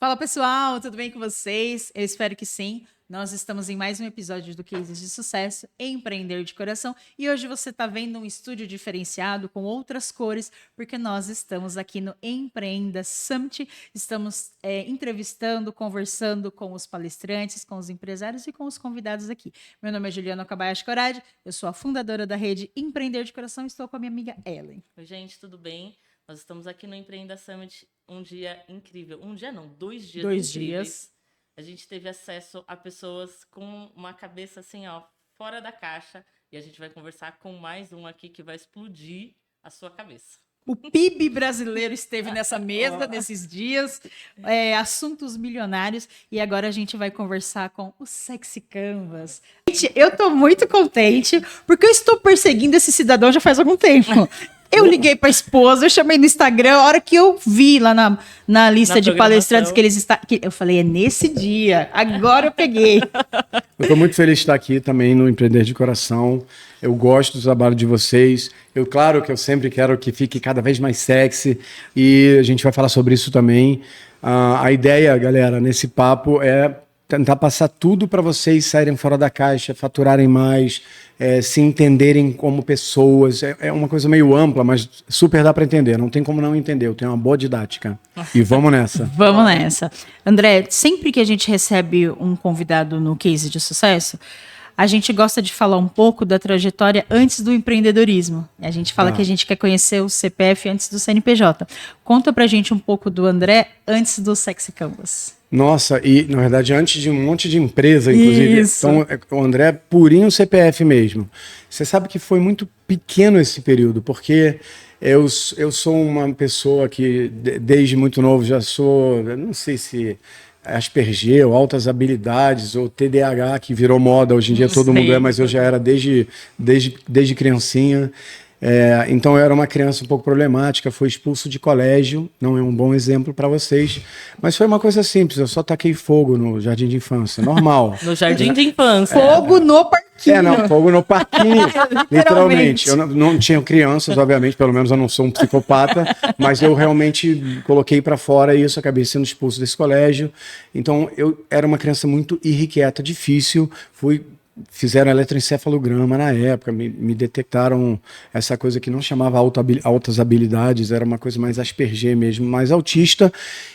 Fala pessoal, tudo bem com vocês? Eu espero que sim. Nós estamos em mais um episódio do Cases de Sucesso, Empreender de Coração, e hoje você está vendo um estúdio diferenciado com outras cores, porque nós estamos aqui no Empreenda Summit, estamos entrevistando, conversando com os palestrantes, com os empresários e com os convidados aqui. Meu nome é Juliana Kobayashi Corade, eu sou a fundadora da rede Empreender de Coração e estou com a minha amiga Ellen. Oi, gente, tudo bem? Nós estamos aqui no Empreenda Summit, um dia incrível. Um dia não, 2 dias incríveis. A gente teve acesso a pessoas com uma cabeça assim, ó, fora da caixa. E a gente vai conversar com mais um aqui que vai explodir a sua cabeça. O PIB brasileiro esteve nessa mesa nesses dias, assuntos milionários, e agora a gente vai conversar com o Sexy Canvas. Gente, eu tô muito contente, porque eu estou perseguindo esse cidadão já faz algum tempo. Eu liguei para a esposa, eu chamei no Instagram, a hora que eu vi lá na lista de palestrantes que eles estão... Eu falei, é nesse dia, agora eu peguei. Eu estou muito feliz de estar aqui também no Empreender de Coração. Eu gosto do trabalho de vocês. Claro que eu sempre quero que fique cada vez mais sexy e a gente vai falar sobre isso também. A ideia, galera, nesse papo é tentar passar tudo para vocês saírem fora da caixa, faturarem mais, se entenderem como pessoas. É uma coisa meio ampla, mas super dá para entender. Não tem como não entender. Eu tenho uma boa didática. E vamos nessa. Vamos nessa. André, sempre que a gente recebe um convidado no Case de Sucesso, a gente gosta de falar um pouco da trajetória antes do empreendedorismo. A gente fala que a gente quer conhecer o CPF antes do CNPJ. Conta pra gente um pouco do André antes do Sexy Canvas. Nossa, e na verdade antes de um monte de empresa, inclusive. Isso. Então, o André é purinho CPF mesmo. Você sabe que foi muito pequeno esse período, porque eu sou uma pessoa que desde muito novo já sou, eu não sei se Asperger ou altas habilidades ou TDAH, que virou moda, hoje em dia todo mundo é, mas eu já era desde criancinha. Então eu era uma criança um pouco problemática, fui expulso de colégio, não é um bom exemplo para vocês, mas foi uma coisa simples, eu só taquei fogo no jardim de infância, normal. No jardim de infância. Fogo no parquinho. Fogo no parquinho, literalmente. Eu não tinha crianças, obviamente, pelo menos eu não sou um psicopata, mas eu realmente coloquei para fora isso, acabei sendo expulso desse colégio. Então eu era uma criança muito irrequieta, difícil, fizeram eletroencefalograma na época, me detectaram essa coisa que não chamava altas habilidades, era uma coisa mais Asperger mesmo, mais autista,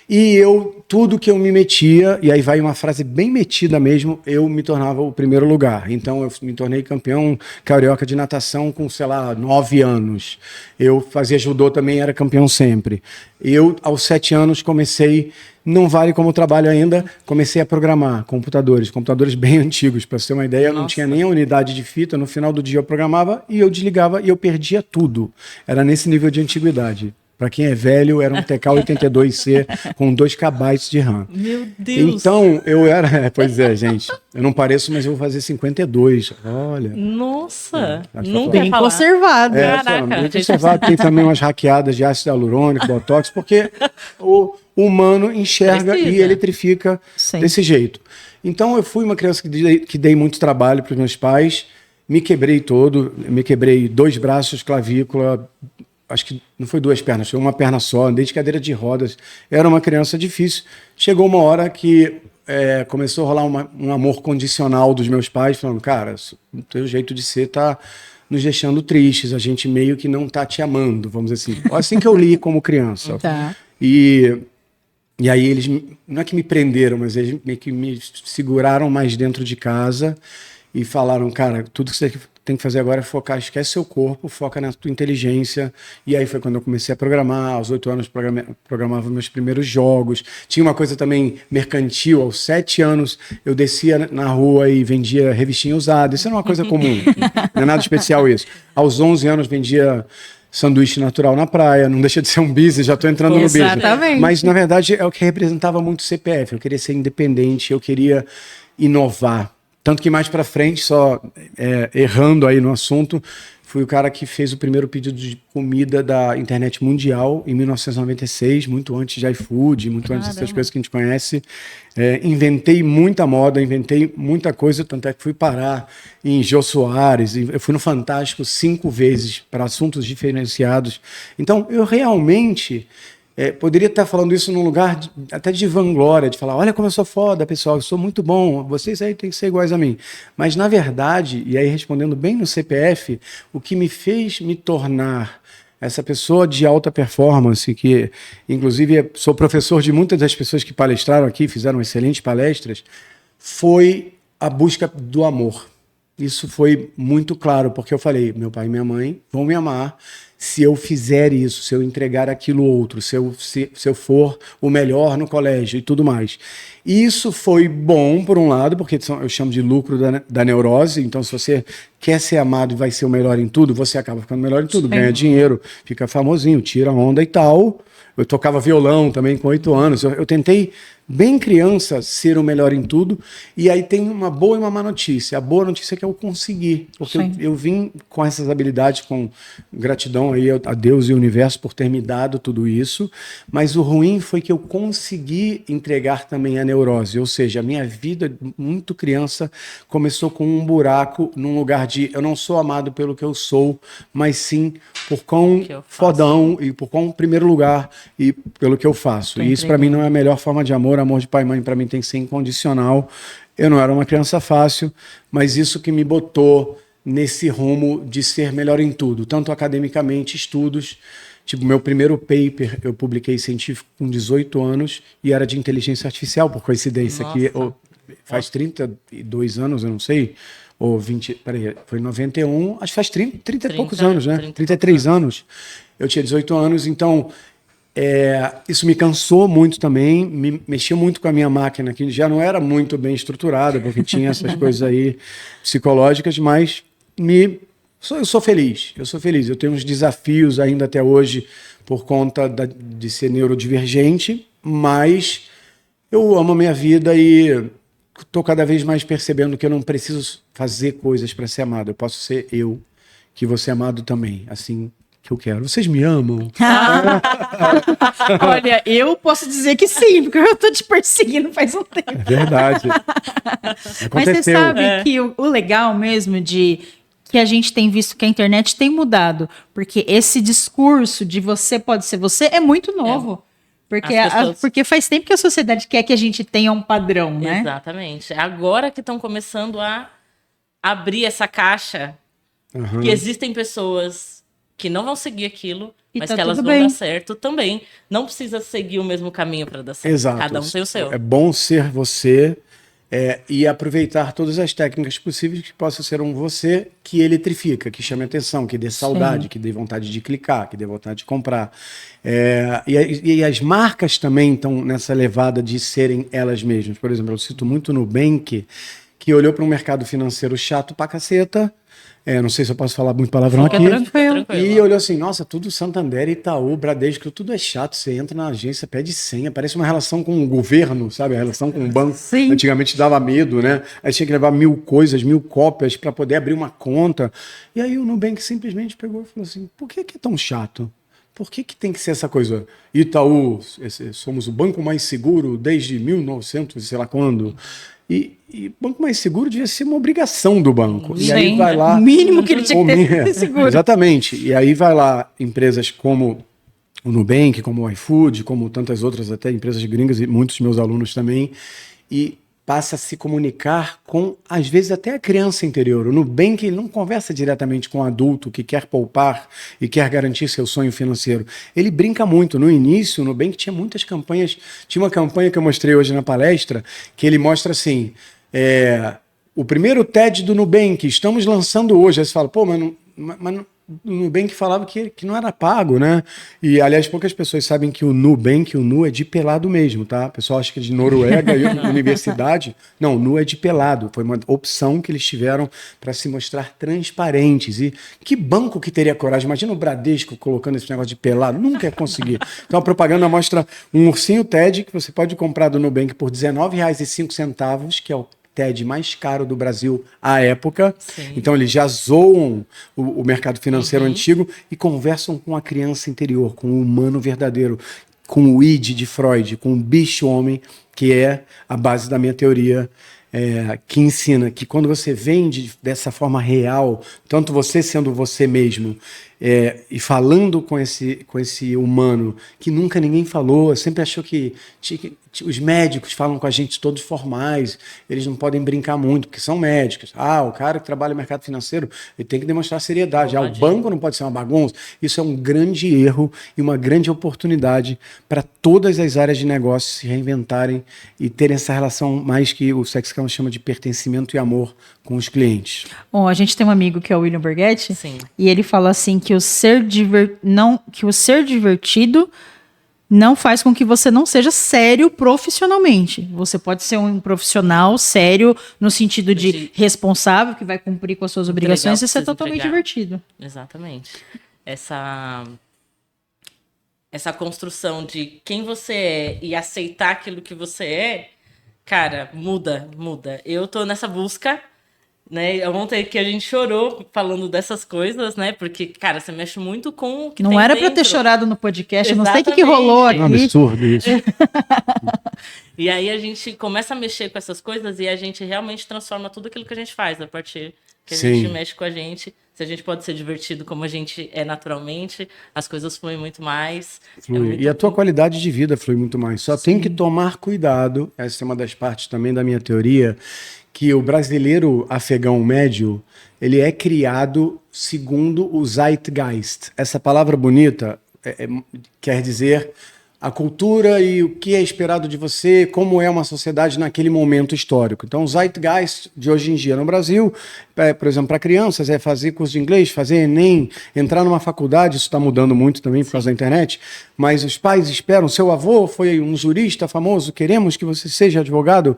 e tudo que eu me metia, e aí vai uma frase bem metida mesmo, eu me tornava o primeiro lugar. Então eu me tornei campeão carioca de natação com, 9 anos. Eu fazia judô também, era campeão sempre. Eu, aos 7 anos, comecei... Não vale como trabalho ainda, comecei a programar computadores bem antigos, para você ter uma ideia. Eu não tinha nem a unidade de fita, no final do dia eu programava e eu desligava e eu perdia tudo. Era nesse nível de antiguidade. Para quem é velho, era um TK-82C com 2 KB de RAM. Meu Deus! Então, eu era... Pois é, gente. Eu não pareço, mas eu vou fazer 52. Olha. Nossa! Nunca bem conservado. Bem conservado. Tem também umas hackeadas de ácido hialurônico, botox, porque o humano enxerga e eletrifica desse jeito. Então, eu fui uma criança que dei muito trabalho para os meus pais. Me quebrei 2 braços, clavícula... Acho que não foi 2 pernas, foi uma perna só, andei de cadeira de rodas, era uma criança difícil. Chegou uma hora que começou a rolar um amor condicional dos meus pais, falando, cara, o teu jeito de ser tá nos deixando tristes, a gente meio que não tá te amando, vamos dizer assim. Assim que eu li como criança. Tá. E aí eles, não é que me prenderam, mas eles meio que me seguraram mais dentro de casa e falaram, cara, tudo que você tem que fazer agora é focar, esquece seu corpo, foca na tua inteligência. E aí foi quando eu comecei a programar, aos 8 anos programava meus primeiros jogos. Tinha uma coisa também mercantil, aos 7 anos eu descia na rua e vendia revistinha usada. Isso era uma coisa comum, não é nada especial isso. Aos 11 anos vendia sanduíche natural na praia, não deixa de ser um business, já estou entrando no business. Mas na verdade é o que representava muito o CPF, eu queria ser independente, eu queria inovar. Tanto que mais para frente, só errando aí no assunto, fui o cara que fez o primeiro pedido de comida da internet mundial em 1996, muito antes de iFood, muito antes dessas coisas que a gente conhece. Inventei muita moda, inventei muita coisa, tanto é que fui parar em Jô Soares, eu fui no Fantástico 5 vezes para assuntos diferenciados. Então, eu realmente poderia estar falando isso num lugar até de vanglória, de falar, olha como eu sou foda, pessoal, eu sou muito bom, vocês aí têm que ser iguais a mim. Mas, na verdade, e aí respondendo bem no CPF, o que me fez me tornar essa pessoa de alta performance, que inclusive sou professor de muitas das pessoas que palestraram aqui, fizeram excelentes palestras, foi a busca do amor. Isso foi muito claro, porque eu falei, meu pai e minha mãe vão me amar se eu fizer isso, se eu entregar aquilo outro, se eu for o melhor no colégio e tudo mais. E isso foi bom, por um lado, porque eu chamo de lucro da neurose. Então, se você quer ser amado e vai ser o melhor em tudo, você acaba ficando melhor em tudo, ganha dinheiro, fica famosinho, tira onda e tal. Eu tocava violão também com 8 anos. Eu tentei, bem criança, ser o melhor em tudo. E aí tem uma boa e uma má notícia. A boa notícia é que eu consegui. Porque eu vim com essas habilidades, com gratidão aí a Deus e o universo por ter me dado tudo isso. Mas o ruim foi que eu consegui entregar também a neurose. Ou seja, a minha vida, muito criança, começou com um buraco num lugar de eu não sou amado pelo que eu sou, mas sim por quão fodão e por quão primeiro lugar e pelo que eu faço. E isso para mim não é a melhor forma de amor. Amor de pai e mãe para mim tem que ser incondicional. Eu não era uma criança fácil, mas isso que me botou nesse rumo de ser melhor em tudo, tanto academicamente, estudos. Tipo, meu primeiro paper eu publiquei científico com 18 anos e era de inteligência artificial, por coincidência. Que faz 32 anos, eu não sei, ou 20, peraí, foi 91, acho que faz 30 e poucos anos, né? 33 anos. Eu tinha 18 anos, então isso me cansou muito também, me mexia muito com a minha máquina, que já não era muito bem estruturada, porque tinha essas coisas aí psicológicas, mas eu sou feliz, eu tenho uns desafios ainda até hoje por conta de ser neurodivergente, mas eu amo a minha vida e estou cada vez mais percebendo que eu não preciso fazer coisas para ser amado, eu posso ser eu, que vou ser amado também, assim que eu quero. Vocês me amam? Olha, eu posso dizer que sim, porque eu tô te perseguindo faz um tempo. É verdade. Mas você sabe que o legal mesmo que a gente tem visto que a internet tem mudado, porque esse discurso de você pode ser você é muito novo. Porque faz tempo que a sociedade quer que a gente tenha um padrão, né? Exatamente. Agora que estão começando a abrir essa caixa, que existem pessoas que não vão seguir aquilo, mas que elas vão dar certo também. Não precisa seguir o mesmo caminho para dar certo. Exato. Cada um tem o seu. É bom ser você e aproveitar todas as técnicas possíveis que possa ser um você que eletrifica, que chame atenção, que dê saudade, que dê vontade de clicar, que dê vontade de comprar. E as marcas também estão nessa levada de serem elas mesmas. Por exemplo, eu cito muito o Nubank, que olhou para um mercado financeiro chato pra caceta. Não sei se eu posso falar muito palavrão aqui. Tranquilo. E olhou assim, nossa, tudo Santander, Itaú, Bradesco, tudo é chato. Você entra na agência, pede senha, parece uma relação com o governo, sabe? A relação com o banco. Sim. Antigamente dava medo, né? Aí tinha que levar 1000 coisas, 1000 cópias para poder abrir uma conta. E aí o Nubank simplesmente pegou e falou assim, por que é tão chato? Por que tem que ser essa coisa? Itaú, somos o banco mais seguro desde 1900, sei lá quando. E banco mais seguro devia ser uma obrigação do banco. Sim, e aí vai lá, o mínimo que ele tinha que ter seguro. Exatamente. E aí vai lá empresas como o Nubank, como o iFood, como tantas outras até empresas gringas e muitos dos meus alunos também, e passa a se comunicar com, às vezes, até a criança interior. O Nubank ele não conversa diretamente com o adulto que quer poupar e quer garantir seu sonho financeiro. Ele brinca muito. No início, o Nubank tinha muitas campanhas. Tinha uma campanha que eu mostrei hoje na palestra, que ele mostra assim, o primeiro TED do Nubank, estamos lançando hoje. Aí você fala, pô, mas o Nubank falava que não era pago, né? E, aliás, poucas pessoas sabem que o Nubank, o Nu é de pelado mesmo, tá? O pessoal acha que é de Noruega e universidade. Não, o Nu é de pelado. Foi uma opção que eles tiveram para se mostrar transparentes. E que banco que teria coragem? Imagina o Bradesco colocando esse negócio de pelado. Nunca ia conseguir. Então, a propaganda mostra um ursinho TED que você pode comprar do Nubank por R$19,05, que é o TED mais caro do Brasil à época. Sim. Então eles já zoam o mercado financeiro antigo e conversam com a criança interior, com o humano verdadeiro, com o id de Freud, com o bicho-homem, que é a base da minha teoria, que ensina que quando você vende dessa forma real, tanto você sendo você mesmo, e falando com esse humano que nunca ninguém falou, sempre achou que os médicos falam com a gente todos formais, eles não podem brincar muito, porque são médicos. O cara que trabalha no mercado financeiro, ele tem que demonstrar seriedade. O banco não pode ser uma bagunça. Isso é um grande erro e uma grande oportunidade para todas as áreas de negócio se reinventarem e terem essa relação mais que o Sexy Canvas chama de pertencimento e amor com os clientes. Bom, a gente tem um amigo que é o William Borghetti, Sim. e ele fala assim que o ser divertido não faz com que você não seja sério profissionalmente. Você pode ser um profissional sério no sentido de responsável, que vai cumprir com as suas obrigações e ser totalmente divertido. Exatamente. Essa construção de quem você é e aceitar aquilo que você é, cara, muda. Eu tô nessa busca, né? Ontem que a gente chorou falando dessas coisas, né? Porque, cara, você mexe muito com o que não tem era dentro. pra ter chorado no podcast, eu não sei o que Exatamente. rolou aqui. É um absurdo isso. E aí a gente começa a mexer com essas coisas e a gente realmente transforma tudo aquilo que a gente faz a partir que a gente mexe com a gente. Se a gente pode ser divertido como a gente é naturalmente, as coisas fluem muito mais. E a tua qualidade de vida flui muito mais. Só tem que tomar cuidado, essa é uma das partes também da minha teoria, que o brasileiro afegão médio, ele é criado segundo o Zeitgeist. Essa palavra bonita quer dizer a cultura e o que é esperado de você, como é uma sociedade naquele momento histórico. Então, o Zeitgeist de hoje em dia no Brasil, por exemplo, para crianças, é fazer curso de inglês, fazer Enem, entrar numa faculdade, isso está mudando muito também por causa da internet, mas os pais esperam, seu avô foi um jurista famoso, queremos que você seja advogado.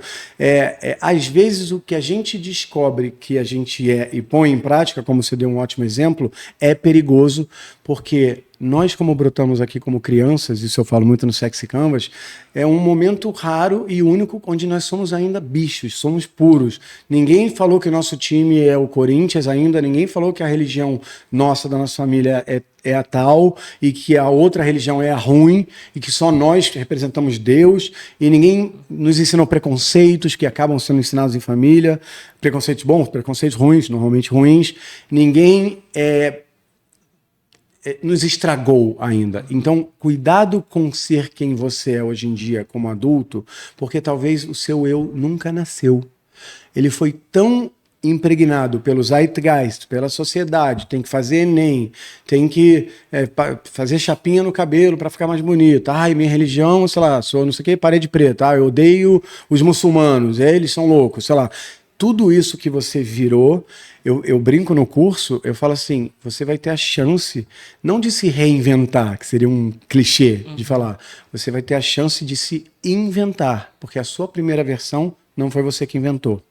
Às vezes, o que a gente descobre que a gente é e põe em prática, como você deu um ótimo exemplo, é perigoso, porque nós, como brotamos aqui como crianças, isso eu falo muito no Sexy Canvas, é um momento raro e único onde nós somos ainda bichos, somos puros. Ninguém falou que nosso time é o Corinthians ainda, ninguém falou que a religião nossa, da nossa família, é a tal, e que a outra religião é a ruim, e que só nós representamos Deus, e ninguém nos ensinou preconceitos que acabam sendo ensinados em família, preconceitos bons, preconceitos ruins, normalmente ruins. Ninguém nos estragou ainda. Então, cuidado com ser quem você é hoje em dia como adulto, porque talvez o seu eu nunca nasceu. Ele foi tão impregnado pelo Zeitgeist, pela sociedade, tem que fazer Enem, tem que fazer chapinha no cabelo para ficar mais bonito. Minha religião, sei lá, sou não sei o que, parede preta. Eu odeio os muçulmanos, eles são loucos, sei lá. Tudo isso que você virou, eu brinco no curso, eu falo assim, você vai ter a chance, não de se reinventar, que seria um clichê de falar, você vai ter a chance de se inventar, porque a sua primeira versão não foi você que inventou.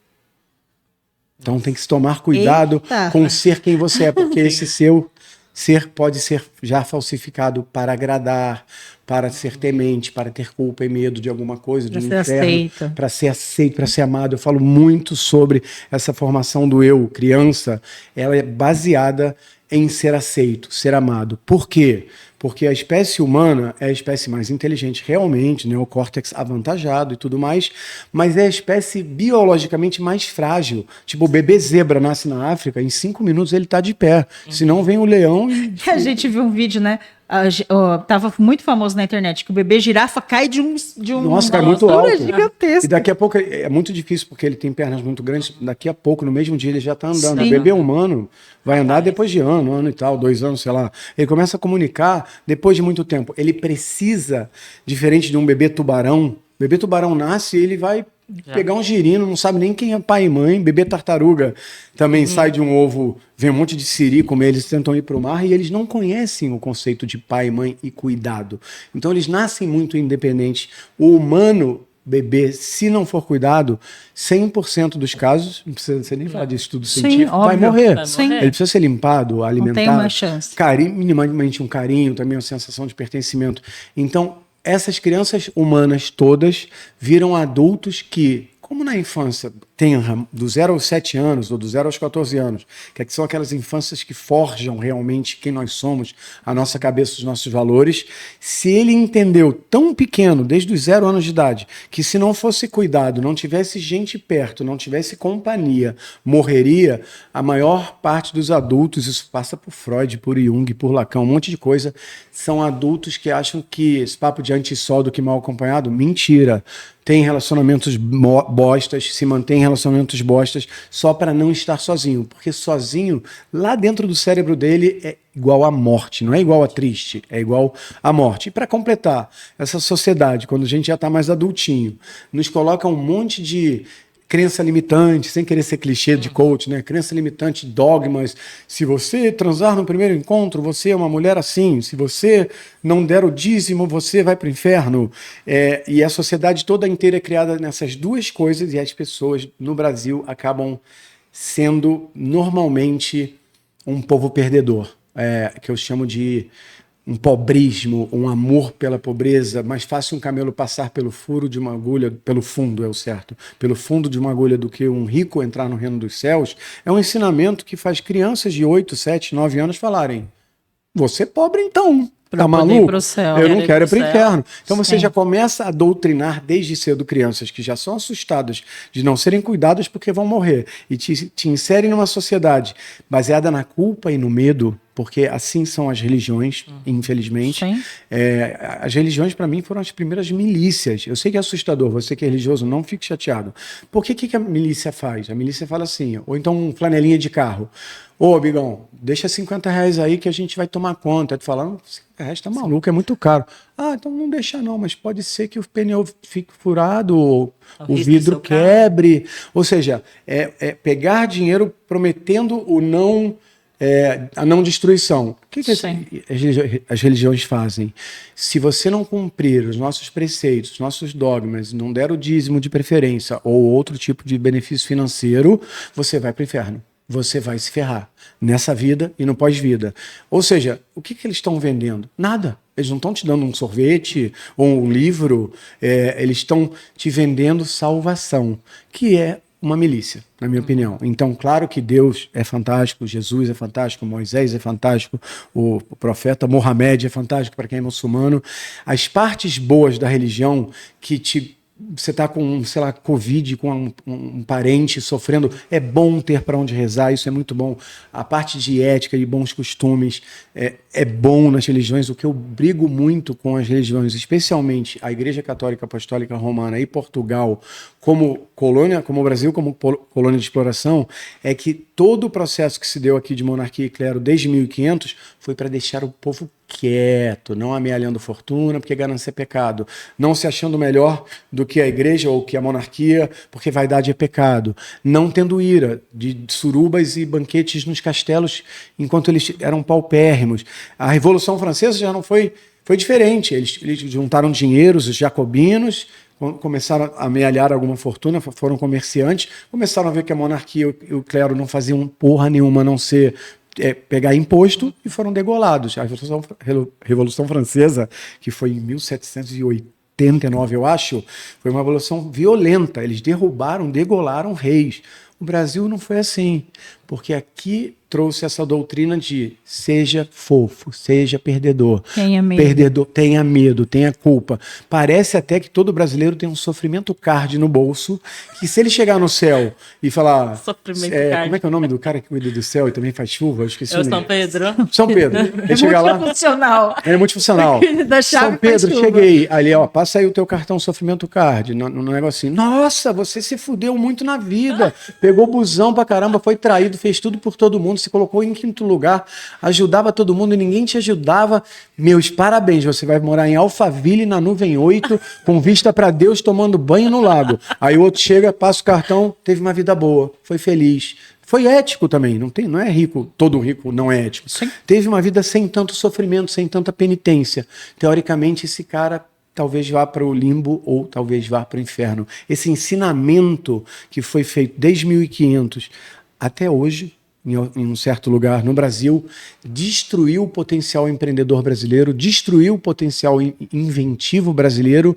Então tem que se tomar cuidado com ser quem você é, porque esse seu ser pode ser já falsificado para agradar, para ser temente, para ter culpa e medo de alguma coisa, de um inferno, para ser aceito, para ser amado. Eu falo muito sobre essa formação do eu, criança, ela é baseada em ser aceito, ser amado. Por quê? Porque a espécie humana é a espécie mais inteligente realmente, né? O córtex avantajado e tudo mais, mas é a espécie biologicamente mais frágil. Tipo, o bebê zebra nasce na África, em 5 minutos ele tá de pé. Senão vem o leão e... A gente viu um vídeo, né? Tava muito famoso na internet, que o bebê girafa cai de um Nossa, cai muito alto. Gigantesco. E daqui a pouco é muito difícil, porque ele tem pernas muito grandes, daqui a pouco, no mesmo dia, ele já tá andando. Sim. O bebê humano vai andar depois de ano e tal, 2 anos, sei lá. Ele começa a comunicar depois de muito tempo. Ele precisa, diferente de um bebê tubarão, o bebê tubarão nasce e ele vai pegar um girino, não sabe nem quem é pai e mãe. Bebê tartaruga também sai de um ovo, vem um monte de siri, como eles tentam ir para o mar, e eles não conhecem o conceito de pai, mãe e cuidado. Então eles nascem muito independentes. O humano, bebê, se não for cuidado, 100% dos casos, não precisa nem falar de estudo científico, vai morrer. Sim. Ele precisa ser limpado, alimentado. Não tem uma chance. Minimamente um carinho, também uma sensação de pertencimento. Então, essas crianças humanas todas viram adultos que, como na infância, tenra, do 0 aos 7 anos, ou do 0 aos 14 anos, que são aquelas infâncias que forjam realmente quem nós somos, a nossa cabeça, os nossos valores, se ele entendeu tão pequeno, desde os 0 anos de idade, que se não fosse cuidado, não tivesse gente perto, não tivesse companhia, morreria, a maior parte dos adultos, isso passa por Freud, por Jung, por Lacan, um monte de coisa, são adultos que acham que esse papo de antes só do que mal acompanhado, mentira. Tem relacionamentos bostas, se mantém em relacionamentos bostas só para não estar sozinho. Porque sozinho, lá dentro do cérebro dele, é igual à morte. Não é igual a triste, é igual à morte. E para completar, essa sociedade, quando a gente já está mais adultinho, nos coloca um monte de crença limitante, sem querer ser clichê de coach, né? Crença limitante, dogmas. Se você transar no primeiro encontro, você é uma mulher assim. Se você não der o dízimo, você vai para o inferno. E a sociedade toda inteira é criada nessas duas coisas e as pessoas no Brasil acabam sendo normalmente um povo perdedor, que eu chamo de um pobrismo, um amor pela pobreza. Mais fácil um camelo passar pelo furo de uma agulha, pelo fundo é o certo, pelo fundo de uma agulha do que um rico entrar no reino dos céus. É um ensinamento que faz crianças de 8, 7, 9 anos falarem: você é pobre então, tá maluco? Eu não quero ir para o inferno. Então você já começa a doutrinar desde cedo crianças que já são assustadas de não serem cuidadas porque vão morrer e te inserem numa sociedade baseada na culpa e no medo, porque assim são as religiões, infelizmente. As religiões, para mim, foram as primeiras milícias. Eu sei que é assustador, você que é religioso, não fique chateado. Por que a milícia faz? A milícia fala assim, ou então um flanelinha de carro. Ô, Bigão, deixa R$50 aí que a gente vai tomar conta. Aí tu fala, R$50 tá maluco, é muito caro. Ah, então não deixa não, mas pode ser que o pneu fique furado, ou o vidro quebre. Ou seja, pegar dinheiro prometendo a não destruição. O que as religiões fazem? Se você não cumprir os nossos preceitos, os nossos dogmas, não der o dízimo de preferência ou outro tipo de benefício financeiro, você vai para o inferno. Você vai se ferrar nessa vida e no pós-vida. Ou seja, o que eles estão vendendo? Nada. Eles não estão te dando um sorvete ou um livro, eles estão te vendendo salvação, que é uma milícia, na minha opinião. Então, claro que Deus é fantástico, Jesus é fantástico, Moisés é fantástico, o profeta Mohamed é fantástico para quem é muçulmano. As partes boas da religião que você está com, sei lá, Covid, com um parente sofrendo, é bom ter para onde rezar, isso é muito bom. A parte de ética e bons costumes é bom nas religiões. O que eu brigo muito com as religiões, especialmente a Igreja Católica Apostólica Romana e Portugal, como colônia, como o Brasil, como colônia de exploração, é que todo o processo que se deu aqui de monarquia e clero desde 1500 foi para deixar o povo quieto, não amealhando fortuna, porque ganância é pecado, não se achando melhor do que a igreja ou que a monarquia, porque vaidade é pecado, não tendo ira de surubas e banquetes nos castelos enquanto eles eram paupérrimos. A Revolução Francesa já não foi diferente, eles juntaram dinheiro, os jacobinos, começaram a amealhar alguma fortuna, foram comerciantes, começaram a ver que a monarquia e o clero não faziam porra nenhuma a não ser pegar imposto e foram degolados. A Revolução Francesa, que foi em 1789, eu acho, foi uma revolução violenta. Eles derrubaram, degolaram reis. O Brasil não foi assim, porque aqui trouxe essa doutrina de seja fofo, seja perdedor. Tenha medo. Perdedor, tenha medo, tenha culpa. Parece até que todo brasileiro tem um sofrimento card no bolso, que se ele chegar no céu e falar... Sofrimento card. Como é que é o nome do cara que cuida do céu e também faz chuva? Eu esqueci o nome. São Pedro. São Pedro. Ele chega lá... Funcional. É multifuncional. São Pedro, cheguei. Ali, ó, passa aí o teu cartão sofrimento card, no negocinho. Nossa, você se fudeu muito na vida. Pegou busão pra caramba, foi traído, fez tudo por todo mundo, se colocou em quinto lugar, ajudava todo mundo e ninguém te ajudava. Meus parabéns, você vai morar em Alphaville, na nuvem 8, com vista pra Deus, tomando banho no lago. Aí o outro chega, passa o cartão, teve uma vida boa, foi feliz. Foi ético também, não é rico, todo rico não é ético. Sim. Teve uma vida sem tanto sofrimento, sem tanta penitência. Teoricamente, esse cara talvez vá para o limbo ou talvez vá para o inferno. Esse ensinamento que foi feito desde 1500 até hoje em um certo lugar no Brasil, destruiu o potencial empreendedor brasileiro, destruiu o potencial inventivo brasileiro,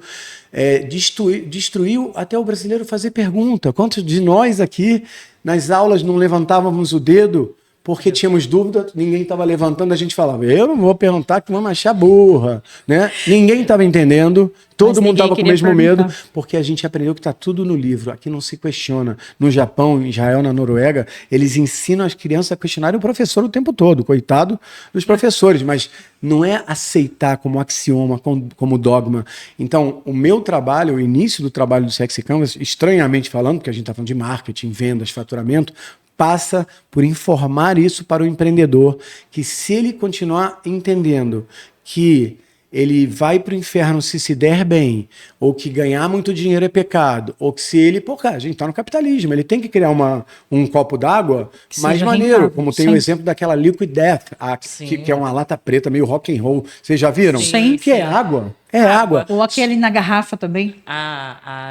destruiu até o brasileiro fazer pergunta. Quantos de nós aqui nas aulas não levantávamos o dedo porque tínhamos dúvida, ninguém estava levantando, a gente falava, eu não vou perguntar que vamos achar burra, né? Ninguém estava entendendo, todo mundo estava com o mesmo medo, porque a gente aprendeu que está tudo no livro, aqui não se questiona. No Japão, em Israel, na Noruega, eles ensinam as crianças a questionarem o professor o tempo todo, coitado dos professores, mas não é aceitar como axioma, como dogma. Então, o meu trabalho, o início do trabalho do Sexy Canvas, estranhamente falando, porque a gente está falando de marketing, vendas, faturamento, passa por informar isso para o empreendedor, que se ele continuar entendendo que ele vai para o inferno se der bem, ou que ganhar muito dinheiro é pecado, ou que se ele... Pô, cara, a gente está no capitalismo, ele tem que criar um copo d'água mais maneiro, rentável, como tem o exemplo daquela Liquid Death, que é uma lata preta meio rock and roll. Vocês já viram? Sim. Que é água. É água. Ou aquele na garrafa também.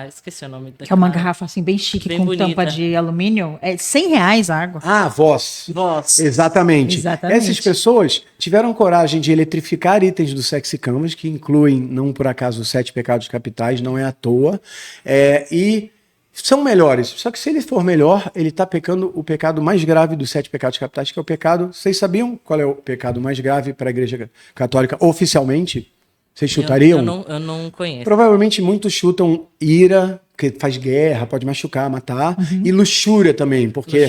Esqueci o nome daquela. Que é uma garrafa assim bem chique, bem com bonita. tampa de alumínio. É R$100 a água. Voz. Exatamente. Essas pessoas tiveram coragem de eletrificar itens do Sexy Canvas, que incluem, não por acaso, os 7 pecados capitais, não é à toa, e são melhores. Só que se ele for melhor, ele está pecando o pecado mais grave dos 7 pecados capitais, que é o pecado... Vocês sabiam qual é o pecado mais grave para a Igreja Católica oficialmente? Vocês chutariam? Eu não conheço. Provavelmente muitos chutam ira, porque faz guerra, pode machucar, matar, e luxúria também, porque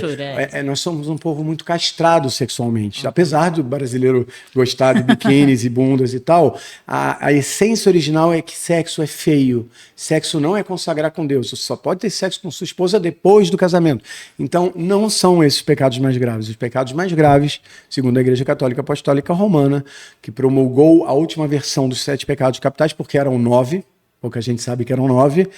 nós somos um povo muito castrado sexualmente. Apesar do brasileiro gostar de biquínis e bundas e tal, a essência original é que sexo é feio. Sexo não é consagrar com Deus. Você só pode ter sexo com sua esposa depois do casamento. Então, não são esses pecados mais graves. Os pecados mais graves, segundo a Igreja Católica Apostólica Romana, que promulgou a última versão dos 7 pecados capitais, porque eram 9, pouca gente sabe que eram 9,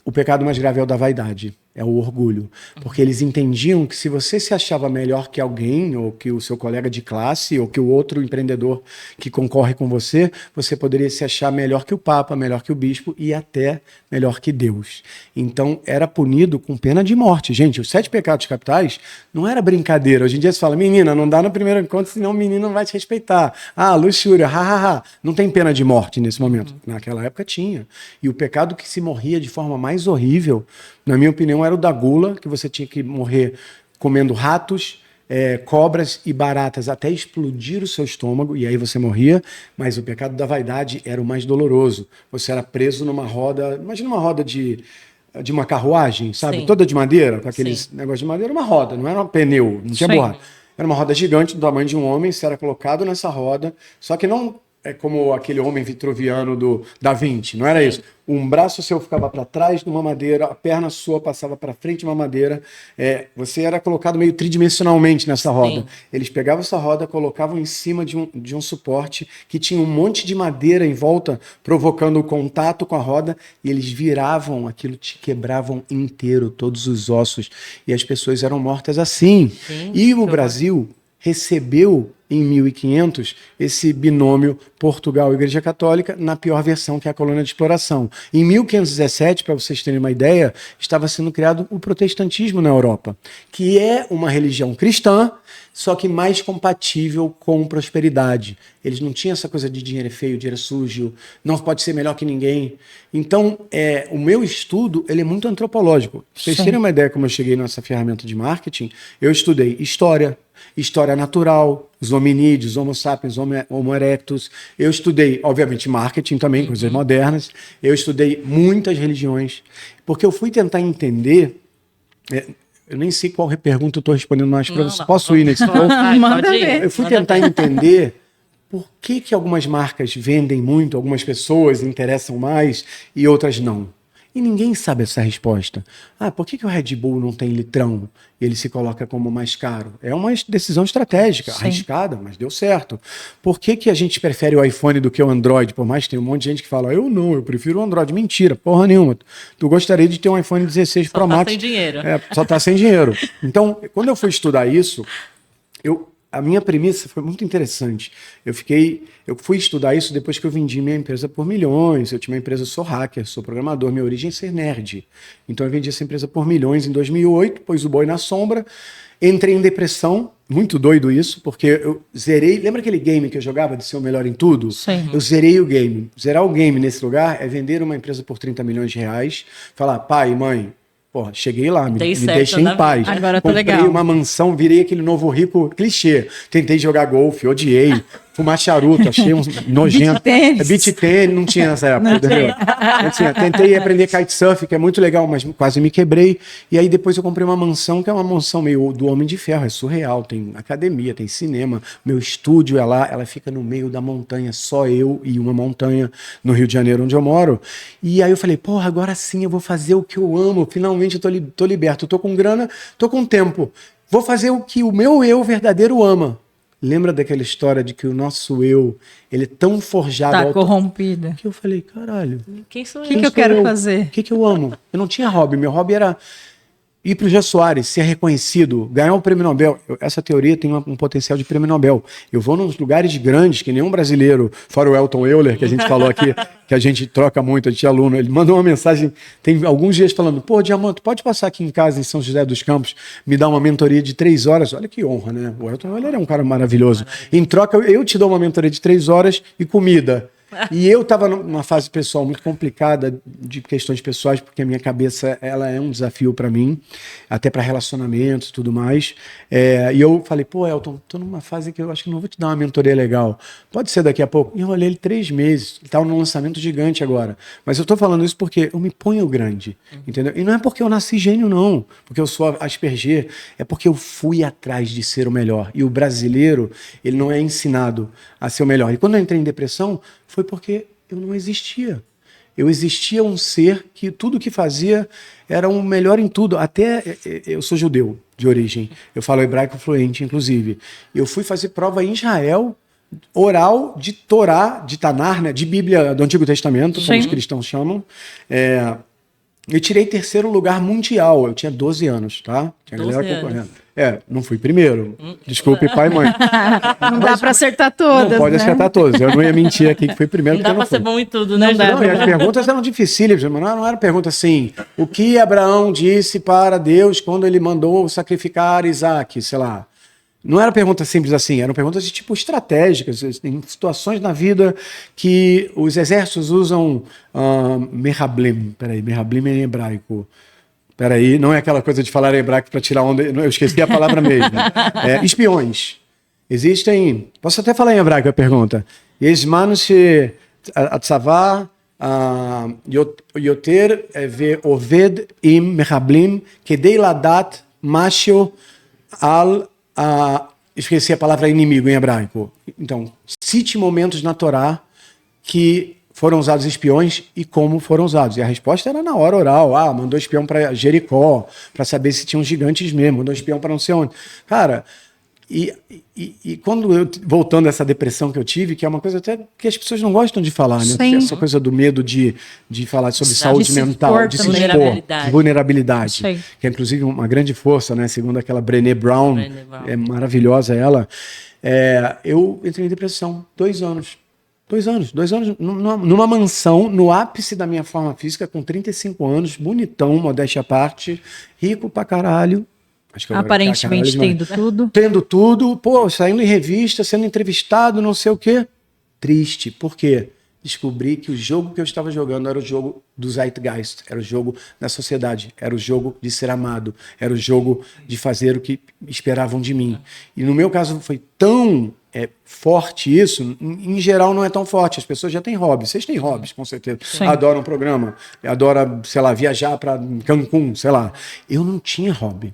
o pecado mais grave é o da vaidade, é o orgulho. Porque eles entendiam que se você se achava melhor que alguém, ou que o seu colega de classe, ou que o outro empreendedor que concorre com você, você poderia se achar melhor que o Papa, melhor que o Bispo e até melhor que Deus. Então, era punido com pena de morte. Gente, os 7 pecados capitais não era brincadeira. Hoje em dia se fala, menina, não dá no primeiro encontro, senão o menino não vai te respeitar. Luxúria, Não tem pena de morte nesse momento. Naquela época tinha. E o pecado que se morria de forma mais horrível, na minha opinião, era o da gula, que você tinha que morrer comendo ratos, cobras e baratas até explodir o seu estômago, e aí você morria. Mas o pecado da vaidade era o mais doloroso. Você era preso numa roda, imagina uma roda de uma carruagem, sabe? Sim. Toda de madeira, com aqueles negócios de madeira, uma roda, não era um pneu, não tinha borracha. Era uma roda gigante do tamanho de um homem, você era colocado nessa roda, só que não é como aquele homem vitruviano do Da Vinci, não era isso. Um braço seu ficava para trás de uma madeira, a perna sua passava para frente de uma madeira. Você era colocado meio tridimensionalmente nessa roda. Sim. Eles pegavam essa roda, colocavam em cima de um suporte que tinha um monte de madeira em volta, provocando o contato com a roda, e eles viravam aquilo, te quebravam inteiro, todos os ossos, e as pessoas eram mortas assim. Sim, e o Brasil recebeu em 1500 esse binômio Portugal e Igreja Católica na pior versão, que é a colônia de exploração. Em 1517, para vocês terem uma ideia, estava sendo criado o protestantismo na Europa, que é uma religião cristã, só que mais compatível com prosperidade. Eles não tinham essa coisa de dinheiro é feio, dinheiro é sujo, não pode ser melhor que ninguém. Então, o meu estudo ele é muito antropológico. Para vocês terem uma ideia como eu cheguei nessa ferramenta de marketing, eu estudei história natural, os hominídeos, Homo sapiens, Homo erectus. Eu estudei, obviamente, marketing também, coisas modernas. Eu estudei muitas religiões, porque eu fui tentar entender... eu nem sei qual pergunta eu estou respondendo mais para você. Posso ir nesse ponto? Eu fui tentar entender por que algumas marcas vendem muito, algumas pessoas interessam mais e outras não. E ninguém sabe essa resposta. Por que o Red Bull não tem litrão e ele se coloca como mais caro? É uma decisão estratégica, arriscada, mas deu certo. Por que a gente prefere o iPhone do que o Android? Por mais que tem um monte de gente que fala, eu prefiro o Android. Mentira, porra nenhuma. Tu gostaria de ter um iPhone 16 Pro Max. Só tá sem dinheiro. Só tá sem dinheiro. Então, quando eu fui estudar isso, a minha premissa foi muito interessante. Eu fui estudar isso depois que eu vendi minha empresa por milhões. Eu tinha uma empresa, sou hacker, sou programador, minha origem é ser nerd. Então eu vendi essa empresa por milhões em 2008, pus o boi na sombra, entrei em depressão, muito doido isso, porque eu zerei, lembra aquele game que eu jogava de ser o melhor em tudo? Sim. Eu zerei o game. Zerar o game nesse lugar é vender uma empresa por 30 milhões de reais, falar, pai, mãe, porra, cheguei lá, me deixei em paz. Agora tá comprei legal. uma mansão, virei aquele novo rico clichê. Tentei jogar golfe, odiei. Fumar charuto, achei um nojento. Beach tênis, não tinha nessa época, entendeu? Não tinha. Tentei aprender kitesurf, que é muito legal, mas quase me quebrei. E aí depois eu comprei uma mansão, que é uma mansão meio do Homem de Ferro, é surreal. Tem academia, tem cinema. Meu estúdio é lá, ela fica no meio da montanha, só eu e uma montanha no Rio de Janeiro, onde eu moro. E aí eu falei, porra, agora sim eu vou fazer o que eu amo. Finalmente eu tô liberto, tô com grana, tô com tempo. Vou fazer o que o meu eu verdadeiro ama. Lembra daquela história de que o nosso eu, ele é tão forjado... Tá corrompido. Que eu falei, caralho, Quem sou O eu? que eu quero fazer? o que eu amo? Eu não tinha hobby, meu hobby era ir pro Jô Soares, ser reconhecido, ganhar um prêmio Nobel. Essa teoria tem um potencial de prêmio Nobel. Eu vou nos lugares grandes que nenhum brasileiro, fora o Elton Euler, que a gente falou aqui, que a gente troca muito, a gente é aluno, ele mandou uma mensagem, tem alguns dias falando, pô, Diamante, pode passar aqui em casa, em São José dos Campos, me dar uma mentoria de 3 horas? Olha que honra, né? O Elton Euler é um cara maravilhoso. Em troca, eu te dou uma mentoria de 3 horas e comida. E eu estava numa fase pessoal muito complicada, de questões pessoais, porque a minha cabeça ela é um desafio para mim, até para relacionamentos e tudo mais. E eu falei, pô, Elton, tô numa fase que eu acho que não vou te dar uma mentoria legal. Pode ser daqui a pouco? E eu olhei ele 3 meses, ele estava num lançamento gigante agora. Mas eu tô falando isso porque eu me ponho grande, entendeu? E não é porque eu nasci gênio, não, porque eu sou Asperger, é porque eu fui atrás de ser o melhor. E o brasileiro, ele não é ensinado a ser o melhor. E quando eu entrei em depressão, foi porque eu não existia. Eu existia um ser que tudo que fazia era o melhor em tudo. Até eu sou judeu de origem. Eu falo hebraico fluente, inclusive. Eu fui fazer prova em Israel, oral, de Torá, de Tanar, né, de Bíblia do Antigo Testamento, como os cristãos chamam. Eu tirei 3º lugar mundial. Eu tinha 12 anos, tá? Tinha 12 galera anos. concorrendo. Não fui primeiro. Desculpe, pai e mãe. Não dá pra acertar todas, Não pode né? acertar todas. Eu não ia mentir aqui que fui primeiro. Não dá porque pra eu ser fui. bom em tudo, né, Não dá. Ju? Não, e as perguntas eram dificílimas, mas não era pergunta assim, o que Abraão disse para Deus quando ele mandou sacrificar Isaac, sei lá. Não era pergunta simples assim, eram perguntas de tipo estratégicas, em situações na vida que os exércitos usam merhablim. Peraí, merhablim é em hebraico. Peraí, não é aquela coisa de falar hebraico para tirar onda, eu esqueci a palavra mesmo. Espiões. Existem, posso até falar em hebraico a pergunta. Yezman she atzavah yoter ve'oved im mechablim kedei ladat mashu al... esqueci a palavra inimigo em hebraico. Então, cite momentos na Torá que foram usados espiões e como foram usados. E a resposta era na hora oral. Mandou espião para Jericó, para saber se tinham gigantes mesmo. Mandou espião para não sei onde. Cara, e quando eu, voltando a essa depressão que eu tive, que é uma coisa até que as pessoas não gostam de falar, né? Sim. Essa coisa do medo de falar sobre De saúde se mental, expor de se também. expor, vulnerabilidade, Sim. que é inclusive uma grande força, né? Segundo aquela Brené Brown, Brené Brown. é maravilhosa ela. Eu entrei em depressão, 2 anos. 2 anos numa mansão, no ápice da minha forma física, com 35 anos, bonitão, modéstia à parte, rico pra caralho. Acho que eu Aparentemente caralho, tendo tudo. Tendo tudo, pô, saindo em revista, sendo entrevistado, não sei o quê. Triste. Por quê? Descobri que o jogo que eu estava jogando era o jogo do Zeitgeist, era o jogo da sociedade, era o jogo de ser amado, era o jogo de fazer o que esperavam de mim. E no meu caso foi tão forte isso, em geral não é tão forte, as pessoas já têm hobbies, vocês têm hobbies, com certeza, Sim. adoram um programa, adoram, sei lá, viajar para Cancún, sei lá. Eu não tinha hobby.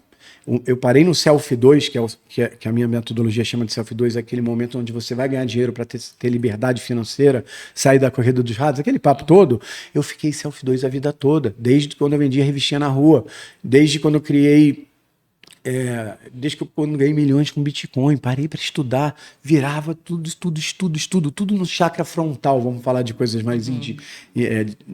Eu parei no Self 2, que a minha metodologia chama de Self 2, é aquele momento onde você vai ganhar dinheiro para ter liberdade financeira, sair da corrida dos ratos, aquele papo todo. Eu fiquei Self 2 a vida toda, desde quando eu vendia revistinha na rua, desde quando eu criei desde que eu ganhei milhões com Bitcoin, parei para estudar, virava tudo no chakra frontal, vamos falar de coisas mais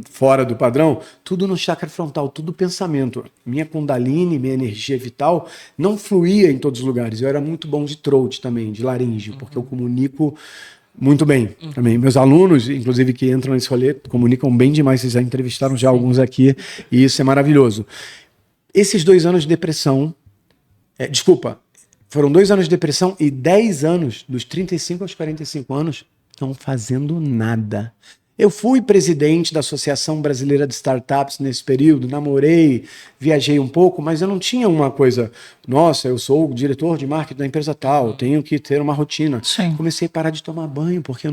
fora do padrão, tudo no chakra frontal, tudo pensamento. Minha Kundalini, minha energia vital não fluía em todos os lugares. Eu era muito bom de throat também, de laríngeo, porque eu comunico muito bem também. Meus alunos, inclusive, que entram nesse rolê, comunicam bem demais. Vocês já entrevistaram já alguns aqui, e isso é maravilhoso. Esses 2 anos de depressão, foram 2 anos de depressão e 10 anos, dos 35 aos 45 anos, não fazendo nada. Eu fui presidente da Associação Brasileira de Startups nesse período, namorei, viajei um pouco, mas eu não tinha uma coisa, nossa, eu sou o diretor de marketing da empresa tal, tenho que ter uma rotina. Sim. Comecei a parar de tomar banho, porque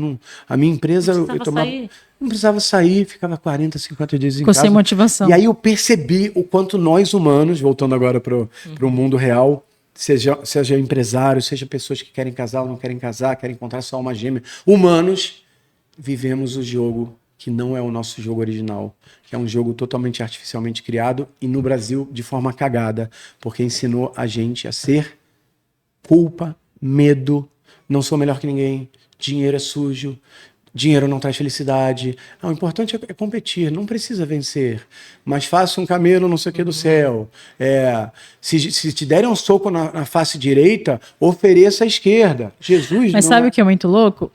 a minha empresa, não precisava sair, ficava 40, 50 dias em casa. Sem motivação. E aí eu percebi o quanto nós humanos, voltando agora para o mundo real, seja empresário, seja pessoas que querem casar ou não querem casar, querem encontrar sua alma gêmea, humanos, vivemos o jogo que não é o nosso jogo original, que é um jogo totalmente artificialmente criado e no Brasil de forma cagada, porque ensinou a gente a ser culpa, medo, não sou melhor que ninguém, dinheiro é sujo, dinheiro não traz felicidade. O importante é competir, não precisa vencer. Mas faça um camelo não sei o que do céu. Se te derem um soco na face direita, ofereça à esquerda. Jesus. Mas sabe o que é muito louco?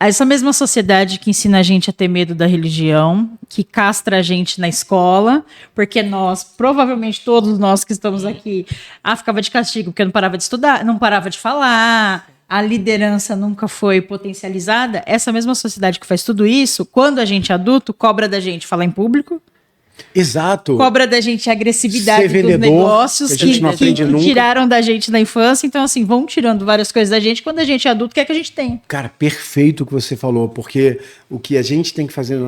Essa mesma sociedade que ensina a gente a ter medo da religião, que castra a gente na escola, porque nós, provavelmente todos nós que estamos aqui, ficava de castigo porque não parava de estudar, não parava de falar, a liderança nunca foi potencializada. Essa mesma sociedade que faz tudo isso, quando a gente é adulto, cobra da gente falar em público. Exato. Cobra da gente a agressividade vendedor, dos negócios que a gente não aprende nunca. Tiraram da gente na infância. Então, assim, vão tirando várias coisas da gente. Quando a gente é adulto, o que é que a gente tem? Cara, perfeito o que você falou, porque o que a gente tem que fazer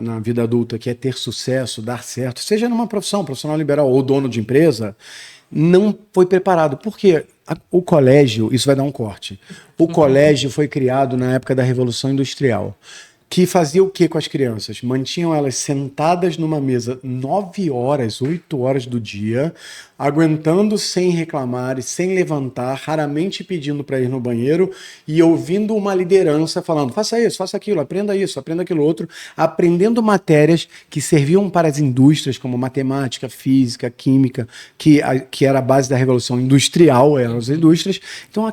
na vida adulta, que é ter sucesso, dar certo, seja numa profissão, profissional liberal ou dono de empresa, não foi preparado. Por quê? O colégio, isso vai dar um corte. O colégio foi criado na época da Revolução Industrial, que fazia o que com as crianças? Mantinham elas sentadas numa mesa 9 horas, 8 horas do dia, aguentando sem reclamar e sem levantar, raramente pedindo para ir no banheiro e ouvindo uma liderança falando, faça isso, faça aquilo, aprenda isso, aprenda aquilo outro, aprendendo matérias que serviam para as indústrias como matemática, física, química, que era a base da Revolução Industrial, eram as indústrias. Então